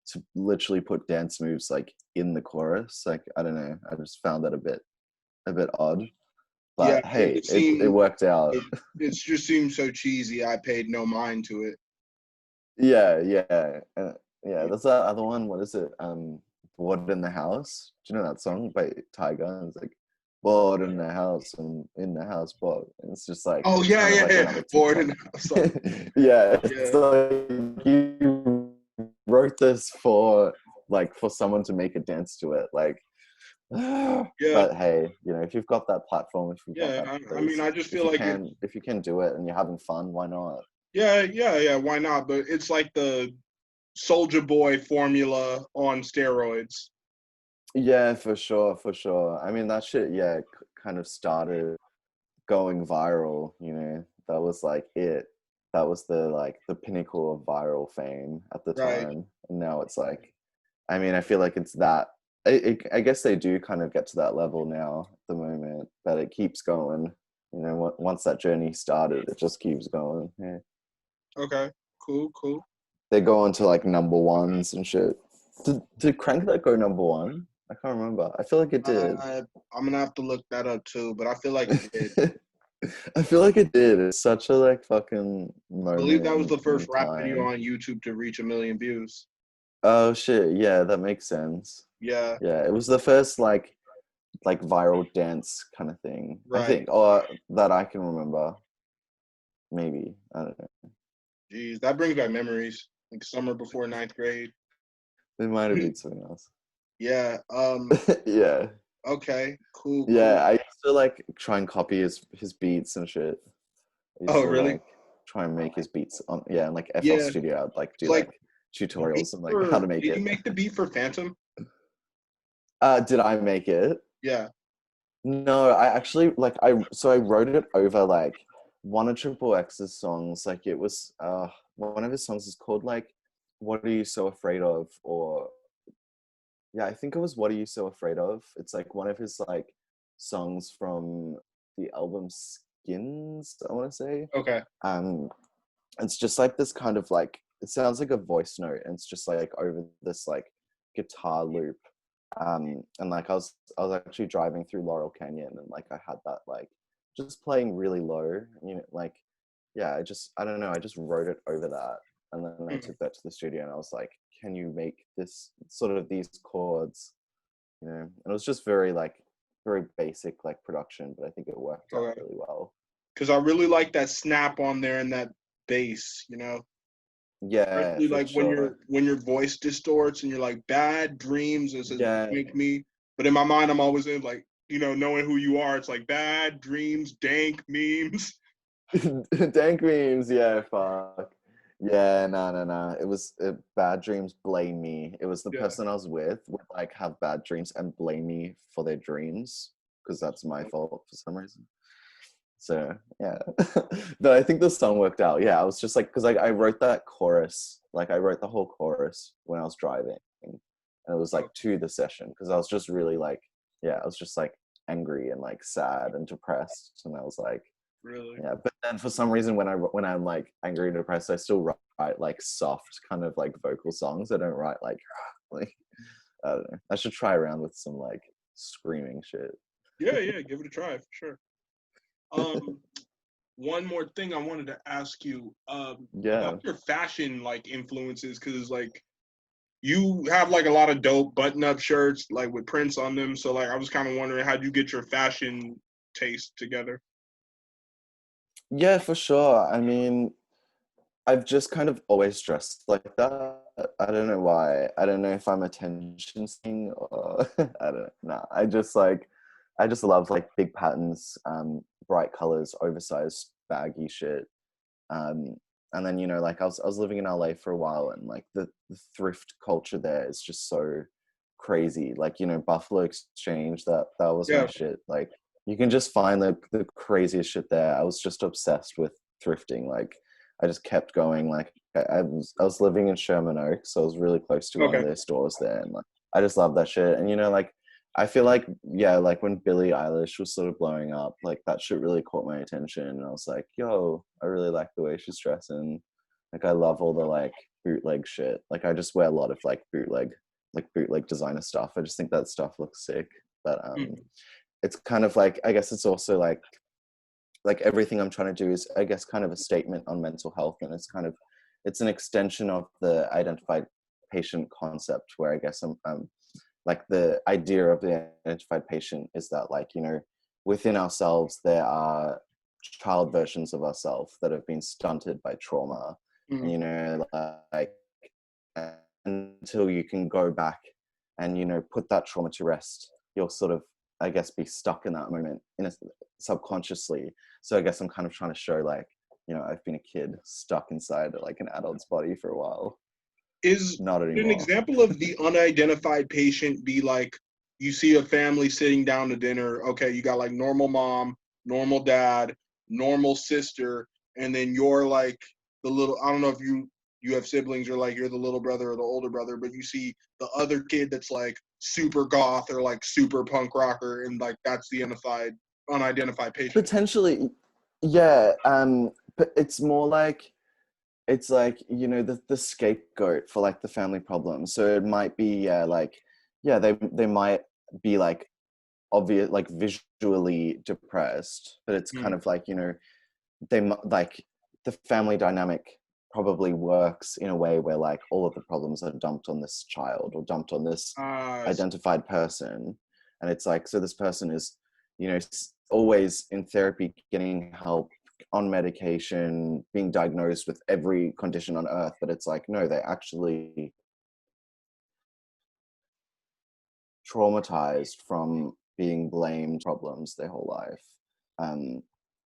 to literally put dance moves like in the chorus. Like I don't know. I just found that a bit odd. yeah, But hey, it it seemed worked out. it just seemed so cheesy. I paid no mind to it. Yeah. Yeah, there's that other one. What is it? Bored in the House. Do you know that song by Tyga? It's like bored in the house and in the house bored. And it's just like Oh yeah, kind of like yeah. another Bored TikTok. and sorry. Yeah, it's Yeah, like you wrote this for someone to make a dance to it. Like yeah, but hey, you know, if you've got that platform, if you've got yeah. that I mean, place, I just feel like it's if you can do it and you're having fun, why not? yeah. Why not? But it's like the Soldier Boy formula on steroids. Yeah, for sure. I mean, that shit, yeah, kind of started going viral, you know. That was like it. That was the pinnacle of viral fame at the Right. time. And now it's like, I mean, I feel like it's that. I guess they do kind of get to that level now at the moment, but it keeps going. You know, once that journey started, it just keeps going. Yeah. Okay. Cool. They go on to like number ones and shit. Did Crank That go number one? I can't remember. I feel like it did. I'm gonna have to look that up too, but I feel like it did. I feel like it did. It's such a like fucking I believe moment that was the in first rap video time. on YouTube to reach 1 million views. Oh shit, yeah, that makes sense. Yeah, Yeah, it was the first like viral dance kind of thing. I right. think, or that I can remember. Maybe I don't know. Jeez, that brings back memories. Like summer before ninth grade. It might have been something else. Yeah. Yeah, Okay. Cool. yeah. I used to like try and copy his beats and shit. I used Oh, to really? like try and make his beats on and like FL Yeah. Studio. I'd like do Like like the beat tutorials and like how for. to make Did you it. make the beat for Phantom? Did I make it? Yeah. No, I actually like I wrote it over like one of Triple X's songs. Like it was one of his songs is called like What Are You So Afraid Of? Or yeah, I think it was What Are You So Afraid Of? It's like one of his like songs from the album Skins, I want to say. Okay. Um it's just like this kind of like it sounds like a voice note and it's just like over this like guitar loop and like I was actually driving through Laurel Canyon and like I had that like just playing really low, you know, like yeah, I don't know, I just wrote it over that and then I Mhm. took that to the studio and I was like, can you make this sort of these chords, you know? And it was just very basic like production, but I think it worked out Okay. really well. Because I really like that snap on there and that bass. Yeah, Especially for like sure. when your voice distorts and you're like bad dreams. It says Yeah. make me, but in my mind I'm always in like knowing who you are. It's like bad dreams, dank memes. Dank memes, yeah, fuck. Yeah, no. It was bad dreams blame me. It was the Yeah. person I was with would like have bad dreams and blame me for their dreams because that's my fault for some reason. So yeah, but I think the song worked out. Yeah, I was just like, because I wrote that chorus, like I wrote the whole chorus when I was driving, and it was like to the session because I was just really like, yeah, I was just like angry and like sad and depressed, and I was like, Really? yeah. But then for some reason, when I'm like angry and depressed, I still write like soft kind of like vocal songs. I don't write like like I don't know. I should try around with some like screaming shit. Yeah, yeah, give it a try for sure. Um, one more thing I wanted to ask you about Yeah. your fashion like influences, because like you have like a lot of dope button-up shirts like with prints on them. So like I was kind of wondering how do you get your fashion taste together? Yeah, for sure. I mean, I've just kind of always dressed like that. I don't know why. I don't know if I'm attention seeking or I don't know. Nah, I just love like big patterns, bright colors, oversized baggy shit. Um, and then like I was living in LA for a while, and like the thrift culture there is just so crazy. Like Buffalo Exchange, that was my Yeah. shit. Like you can just find the craziest shit there. I was just obsessed with thrifting. Like I just kept going. Like I was living in Sherman Oaks, so I was really close to one of Okay. their stores there, and like I just love that shit. And like I feel like, yeah, like when Billie Eilish was sort of blowing up, like that shit really caught my attention. And I was like, yo, I really like the way she's dressing. Like I love all the like bootleg shit. Like I just wear a lot of like bootleg designer stuff. I just think that stuff looks sick. But Mhm. it's kind of like, I guess it's also like everything I'm trying to do is, I guess, kind of a statement on mental health. And it's an extension of the identified patient concept where I guess I'm like the idea of the identified patient is that like within ourselves there are child versions of ourselves that have been stunted by trauma, and Mhm. like until you can go back and put that trauma to rest, you'll sort of, I guess, be stuck in that moment subconsciously. So I guess I'm kind of trying to show like I've been a kid stuck inside like an adult's body for a while. Is Not an anymore. example of the unidentified patient be like you see a family sitting down to dinner? Okay, you got like normal mom, normal dad, normal sister, and then you're like the little. I don't know if you have siblings or like you're the little brother or the older brother, but you see the other kid that's like super goth or like super punk rocker, and like that's the unidentified patient. Potentially, yeah. But it's more like it's like the scapegoat for like the family problem. So it might be like yeah, they might be like obvious, like visually depressed, but it's kind Mm. of like like the family dynamic probably works in a way where like all of the problems are dumped on this child or dumped on this I see. identified person. And it's like, so this person is always in therapy, getting help, on medication, being diagnosed with every condition on earth, but it's like no, they actually traumatized from being blamed problems their whole life. And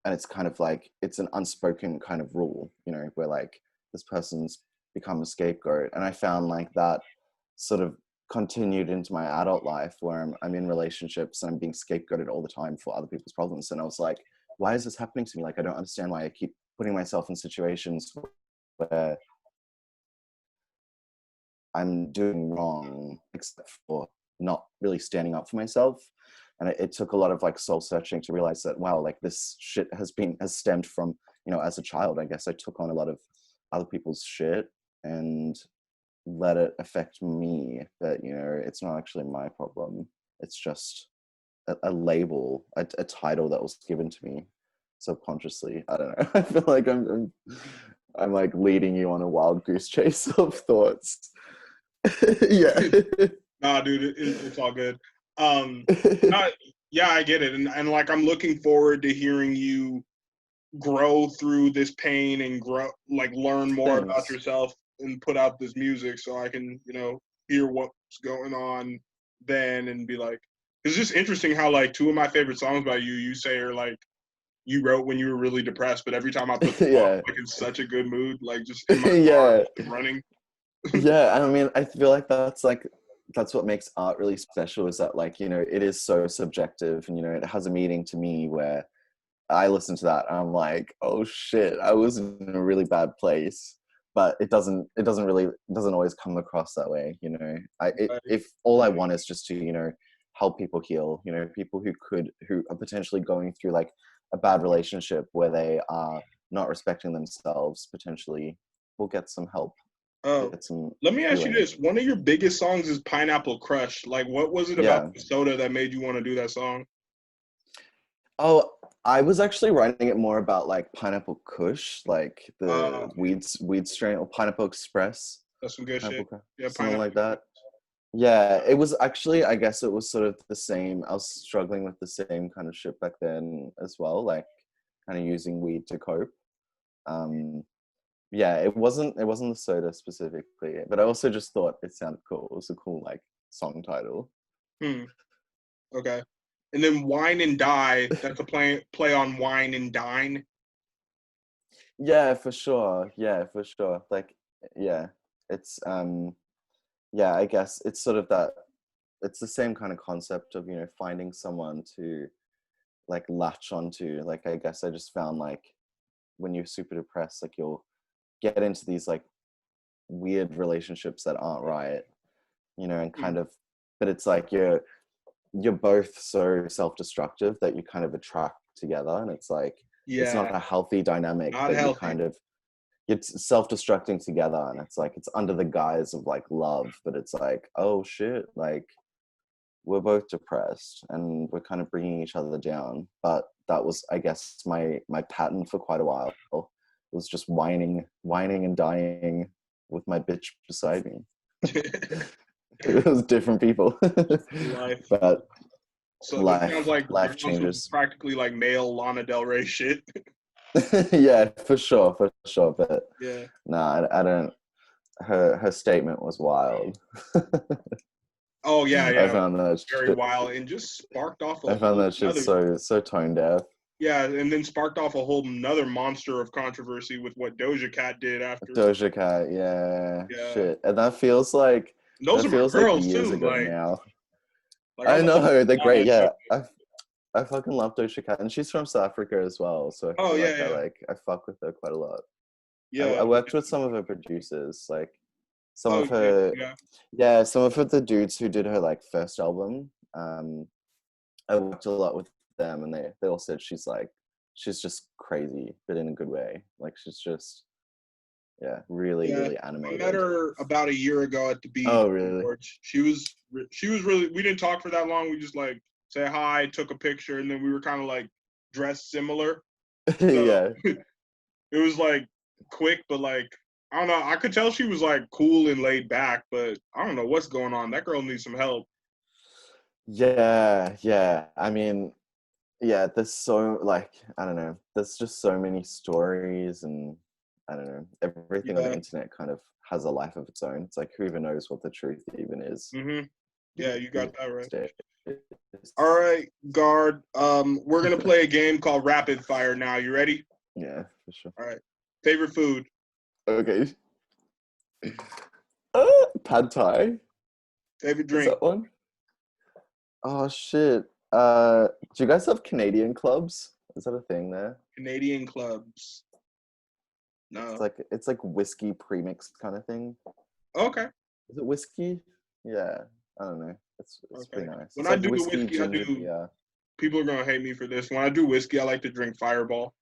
it's kind of like it's an unspoken kind of rule, where like this person's become a scapegoat. And I found like that sort of continued into my adult life where I'm in relationships and I'm being scapegoated all the time for other people's problems. And I was like, why is this happening to me? Like I don't understand why I keep putting myself in situations where I'm doing wrong, except for not really standing up for myself. And it took a lot of like soul searching to realize that, wow, like this shit has stemmed from, as a child, I guess I took on a lot of other people's shit and let it affect me. But, it's not actually my problem. It's just a label, a title that was given to me subconsciously. I don't know. I feel like I'm like leading you on a wild goose chase of thoughts. Yeah. Nah, dude, it's all good. Not, yeah, I get it, and like I'm looking forward to hearing you grow through this pain and grow, like learn more about Thanks. yourself and put out this music so I can, hear what's going on then and be like, it's just interesting how like two of my favorite songs by you say are like you wrote when you were really depressed, but every time I put them on, Yeah. like in such a good mood, like just in my car, Yeah. just running. Yeah. I mean, I feel like that's what makes art really special, is that like, it is so subjective, and it has a meaning to me where I listen to that and I'm like, oh shit, I was in a really bad place. But it doesn't always come across that way, you know. Right. If all I want is just to, you know, help people heal, you know, people who are potentially going through like a bad relationship where they are not respecting themselves, potentially will get some help, Oh, get some let me ask you healing. this. One of your biggest songs is Pineapple Crush. Like, what was it about Yeah. the soda that made you want to do that song? Oh, I was actually writing it more about like Pineapple Kush, like Uh, the weed strain, or Pineapple Express, that's some good shit. Yeah, something Pineapple. like that. Yeah, it was actually, I guess it was sort of the same. I was struggling with the same kind of shit back then as well, like kind of using weed to cope. Um, yeah, it wasn't the soda specifically, but I also just thought it sounded cool. It was a cool like song title. Hmm. Okay. And then Wine and Die. That's a play on Wine and Dine. Yeah, for sure. Yeah, for sure. Like, yeah, it's yeah, I guess it's sort of that. It's the same kind of concept of, you know, finding someone to like latch onto. Like, I guess I just found like when you're super depressed, like you'll get into these like weird relationships that aren't right, you know, and Hmm. kind of, but it's like you're both so self-destructive that you kind of attract together, and it's like it's Yeah, not a healthy dynamic, not but you healthy. kind of it's self-destructing together, and it's like it's under the guise of like love, but it's like, oh shit, like we're both depressed and we're kind of bringing each other down. But that was, I guess, my pattern for quite a while. It was just whining and dying with my bitch beside me. It was different people. Life. But So that sounds life like life you're on some changes. practically like male Lana Del Rey shit. Yeah, for sure, for sure. But Yeah. no, I don't. Her statement was wild. Oh yeah, I yeah. found that Very shit. wild and just sparked off a I found whole that shit another. so tone deaf. Yeah, and then sparked off a whole another monster of controversy with what Doja Cat did after. Doja Cat, yeah, Yeah. shit, and that Those are my feels like girls years too. ago now. I I love know they're great. Doja. Yeah, I fucking love Doja Cat, and she's from South Africa as well. So I Oh feel yeah, like yeah. I fuck with her quite a lot. I Yeah. worked with some of her producers, like some Oh, of you did. her, Yeah. yeah, some of her the dudes who did her like first album. I worked a lot with them, and they all said she's just crazy, but in a good way. Like she's just, yeah, really Yeah. really I met animated. her about a year ago at the BET Oh really? Awards. She was really, we didn't talk for that long. We just like said hi, took a picture, and then we were kind of like dressed similar. So Yeah. it was like quick, but like I don't know. I could tell she was like cool and laid back, but I don't know what's going on. That girl needs some help. Yeah, yeah. I mean, yeah, there's so like I don't know. There's just so many stories, and I don't know. Everything on the Yeah. internet kind of has a life of its own. It's like who even knows what the truth even is Mhm. Yeah, you got these that right. days. All right, guard. We're gonna play a game called Rapid Fire now. You ready? Yeah, for sure. All right. Favorite food? Okay. Pad Thai. Favorite Is drink? that one? Oh shit. Do you guys have Canadian clubs? Is that a thing there? Canadian clubs? It's No. like it's like whiskey premix kind of thing. Okay. Is it whiskey? Yeah, I don't know. It's Okay. pretty nice. When It's I like do the whiskey, whiskey, I ginger do. beer. People are gonna hate me for this. When I do whiskey, I like to drink Fireball.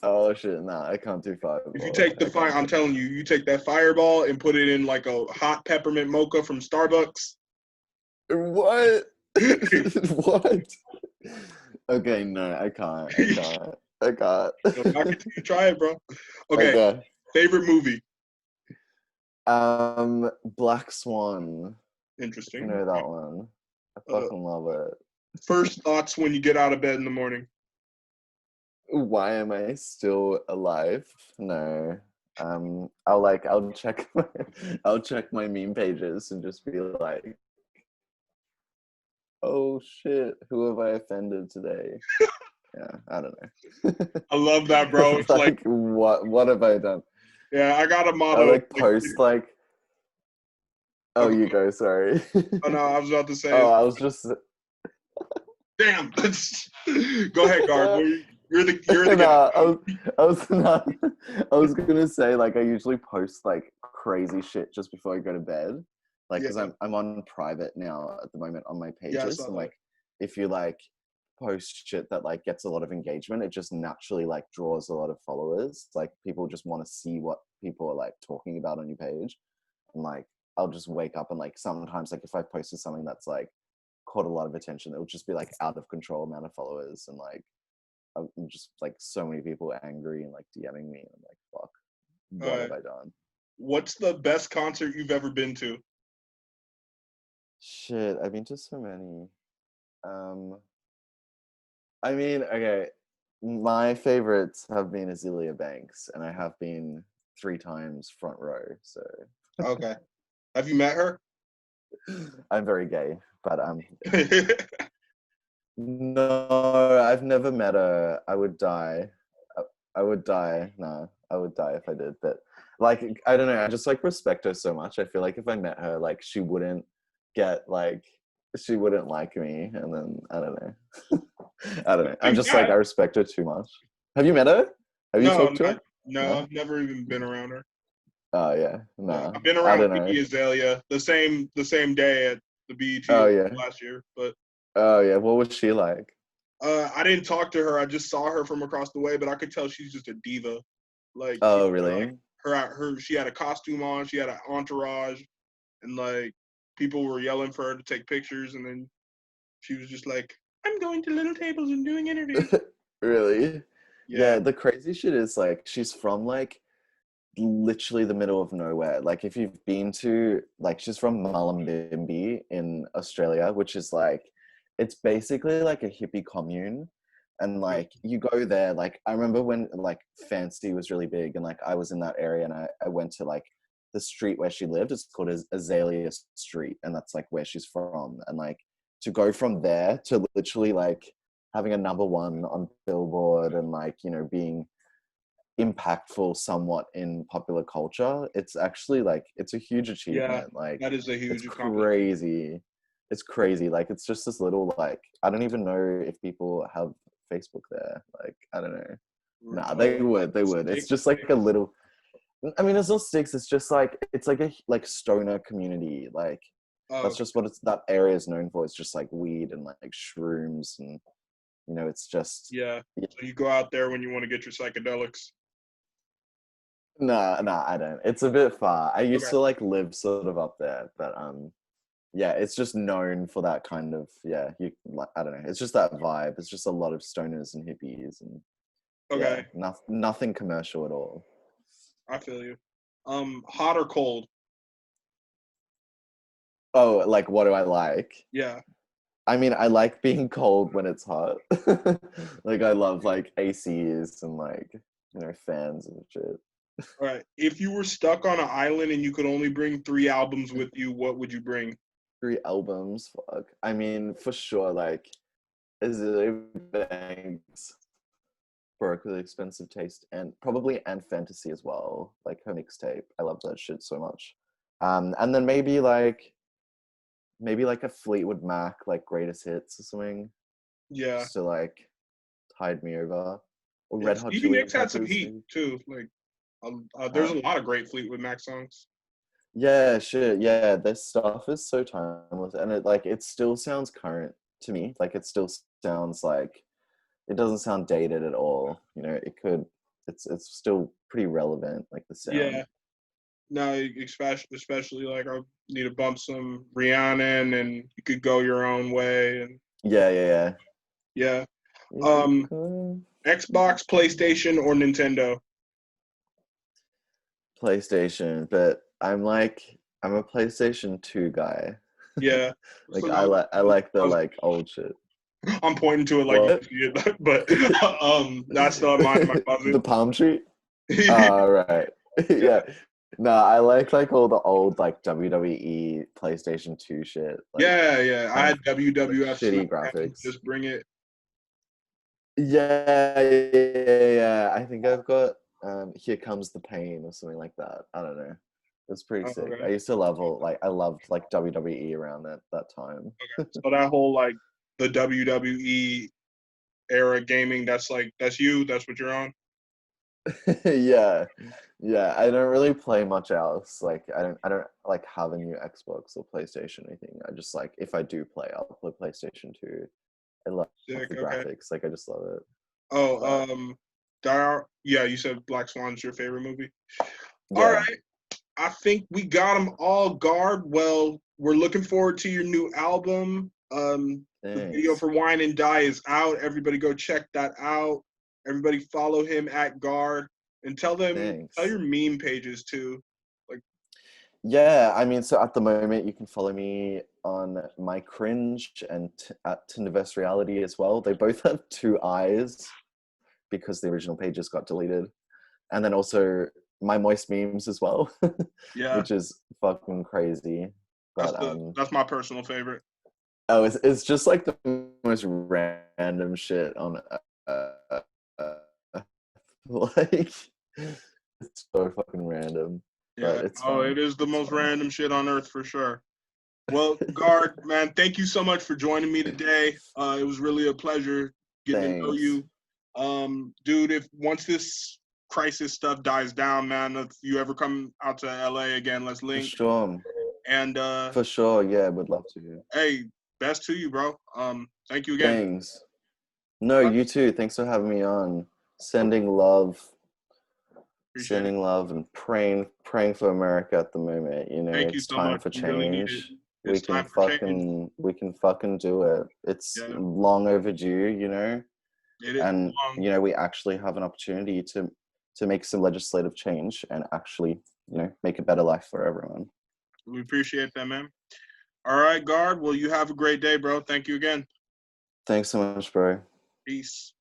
Oh shit, nah, I can't do If you Fireball. take the I fire, can't I'm do that. telling you, you take that Fireball and put it in like a hot peppermint mocha from Starbucks. What? What? Okay, no, I can't. I can't. I Knock can't. it till you try it, bro. Okay. Okay. Favorite movie? Black Swan. If you Interesting. know that one. I Uh, fucking love it. First thoughts when you get out of bed in the morning. Why am I still alive? No. I'll check my meme pages and just be like, oh shit, who have I offended today? Yeah, I don't I love that, bro. know. It's like, Like what have I done? yeah, I got a I motto. like post like, oh, Oh, you go, sorry. oh no, I was about to say, Oh, I was just damn. Go ahead, guard. You're the guy. Nah, nah, I was gonna say like I usually post like crazy shit just before I go to bed, like because Yeah, I'm on private now at the moment on my yeah, I pages, saw and that. like if you like post shit that like gets a lot of engagement, it just naturally like draws a lot of followers. Like people just want to see what people are like talking about on your page, and like I'll just wake up and like sometimes like if I posted something that's like caught a lot of attention, it'll just be like out of control amount of followers and like I'm just like so many people angry and like DMing me. And I'm like, fuck, what Uh, have I done? what's the best concert you've ever been to? Shit, I've been to so many. Um, I mean, okay, my favorites have been Azealia Banks, and I have been 3 times front row. So Okay. Have you met her? I'm very gay, but no, I've never met her. I would die. I would die. No, I would die if I did. But like, I don't know. I just like respect her so much. I feel like if I met her, like she wouldn't get like she wouldn't like me, and then I don't know. I don't know. I'm just like Yeah. I respect her too much. Have you met her? Have you No, talked to her? no, No. I've never even been around her. Oh yeah. Yeah, No. I've been I around don't know. Iggy Azalea the same day at the BET Oh Awards yeah. last year, but Oh yeah. What was she like? I didn't talk to her. I just saw her from across the way, but I could tell she's just a diva. Like she Oh had like really? her she had a costume on, she had an entourage, and like people were yelling for her to take pictures, and then she was just like, "I'm going to little tables and doing interviews." Really? Yeah, Yeah. The crazy shit is like she's from like literally the middle of nowhere. Like if you've been to like she's from Mullumbimby in Australia, which is like it's basically like a hippie commune. And like you go there, like I remember when like Fancy was really big and like I was in that area and I went to like the street where she lived. It's called Azalea Street, and that's like where she's from. And like to go from there to literally like having a number 1 on Billboard and like, you know, being impactful somewhat in popular culture, it's actually like it's a huge yeah, achievement. Like that is a it's huge accomplishment. crazy. It's crazy. Like it's just this little like I don't even know if people have Facebook there. Like I don't know. Nah, they Like would. They would. It's just like a sticks. little. I mean, it's not sticks. It's just like it's like a like stoner community. Like Oh, that's just what it's that area is known for. It's just like weed and like shrooms and you know, it's just yeah. So you go out there when you want to get your psychedelics. no, no, I don't. It's a bit far. I used Okay. to like live sort of up there, but yeah, it's just known for that kind of yeah. You like I don't know. It's just that vibe. It's just a lot of stoners and hippies and yeah, Okay. nothing commercial at all. I feel you. Hot or cold? Oh, like what do I like? Yeah. I mean, I like being cold when it's hot. Like I love like ACs and like you know fans and shit. All right. If you were stuck on an island and you could only bring 3 albums with you, what would you bring? 3 albums, fuck. I mean, for sure, like is it Banks for a really expensive taste and probably and fantasy as well, like her mixtape. I love that shit so much. And then maybe like a Fleetwood Mac like greatest hits or something, Yeah. just to like tide me over. Or Yeah. Red Hot Stevie Chili Nicks had some Peppers, heat maybe. too. Like, there's Huh? a lot of great Fleetwood Mac songs. Yeah, shit. Yeah, their stuff is so timeless, and it like it still sounds current to me. Like it still sounds like it doesn't sound dated at all. You know, it could. It's still pretty relevant, like the sound. Yeah. No, especially like I need to bump some Rihanna and you could go your own way and Yeah, yeah, yeah. yeah. You could Um, go Xbox, PlayStation, or Nintendo? PlayStation, but I'm a PlayStation 2 guy. Yeah. So Like that was, I like the like old shit. I'm pointing to it like you What? see it, but that's not my closet. The palm tree? Yeah, Oh, right. Yeah. No, I like all the old like WWE PlayStation 2 shit. Like yeah. I kind of had like WWF shitty SmackDown. graphics. Just bring it. Yeah, yeah. I think I've got Here Comes the Pain or something like that. I don't know. It's pretty Oh, sick. I okay. used to love all like I loved like WWE around that time. So that whole like the WWE era gaming. That's you. That's what you're on. Yeah, yeah. I don't really play much else. Like I don't like have a new Xbox or PlayStation or anything. I just like if I do play, I'll play PlayStation 2. I love Sick. the Okay. graphics. Like I just love it. But Oh, yeah. You said Black Swan's your favorite movie. All yeah, right. I think we got them all, Guard. Well, we're looking forward to your new album. The video thanks. for Wine and Die is out. Everybody go check that out. Everybody follow him at Guard and tell Thanks. your meme pages too. Like, Yeah, I mean, so at the moment you can follow me on my cringe and at Tinderverse Reality as well. They both have two eyes because the original pages got deleted. And then also my moist memes as well, yeah, which is fucking crazy. But that's my personal favorite. oh, it's just like the most random shit on uh, like it's so fucking random, Yeah. but it's Oh, fun. it is the It's most fun. random shit on earth for sure. Well, Guard, man, thank you so much for joining me today. It was really a pleasure getting to know Thanks. you. Dude, if once this crisis stuff dies down, man, if you ever come out to LA again, let's For link. sure. And For sure. Yeah, would love to. hey, best to you, bro. Thank you again. Thanks. No, I you too. Thanks for having me on. Sending love, appreciate it. sending love and praying for America at the moment. You know, Thank you it's so time much. for We really need it. change. It's time for change. We can fucking do it. It's Yeah, long overdue, you know? it is And long. you know, we actually have an opportunity to make some legislative change and actually, you know, make a better life for everyone. We appreciate that, man. All right, Guard. Well, you have a great day, bro. Thank you again. Thanks so much, bro. Peace.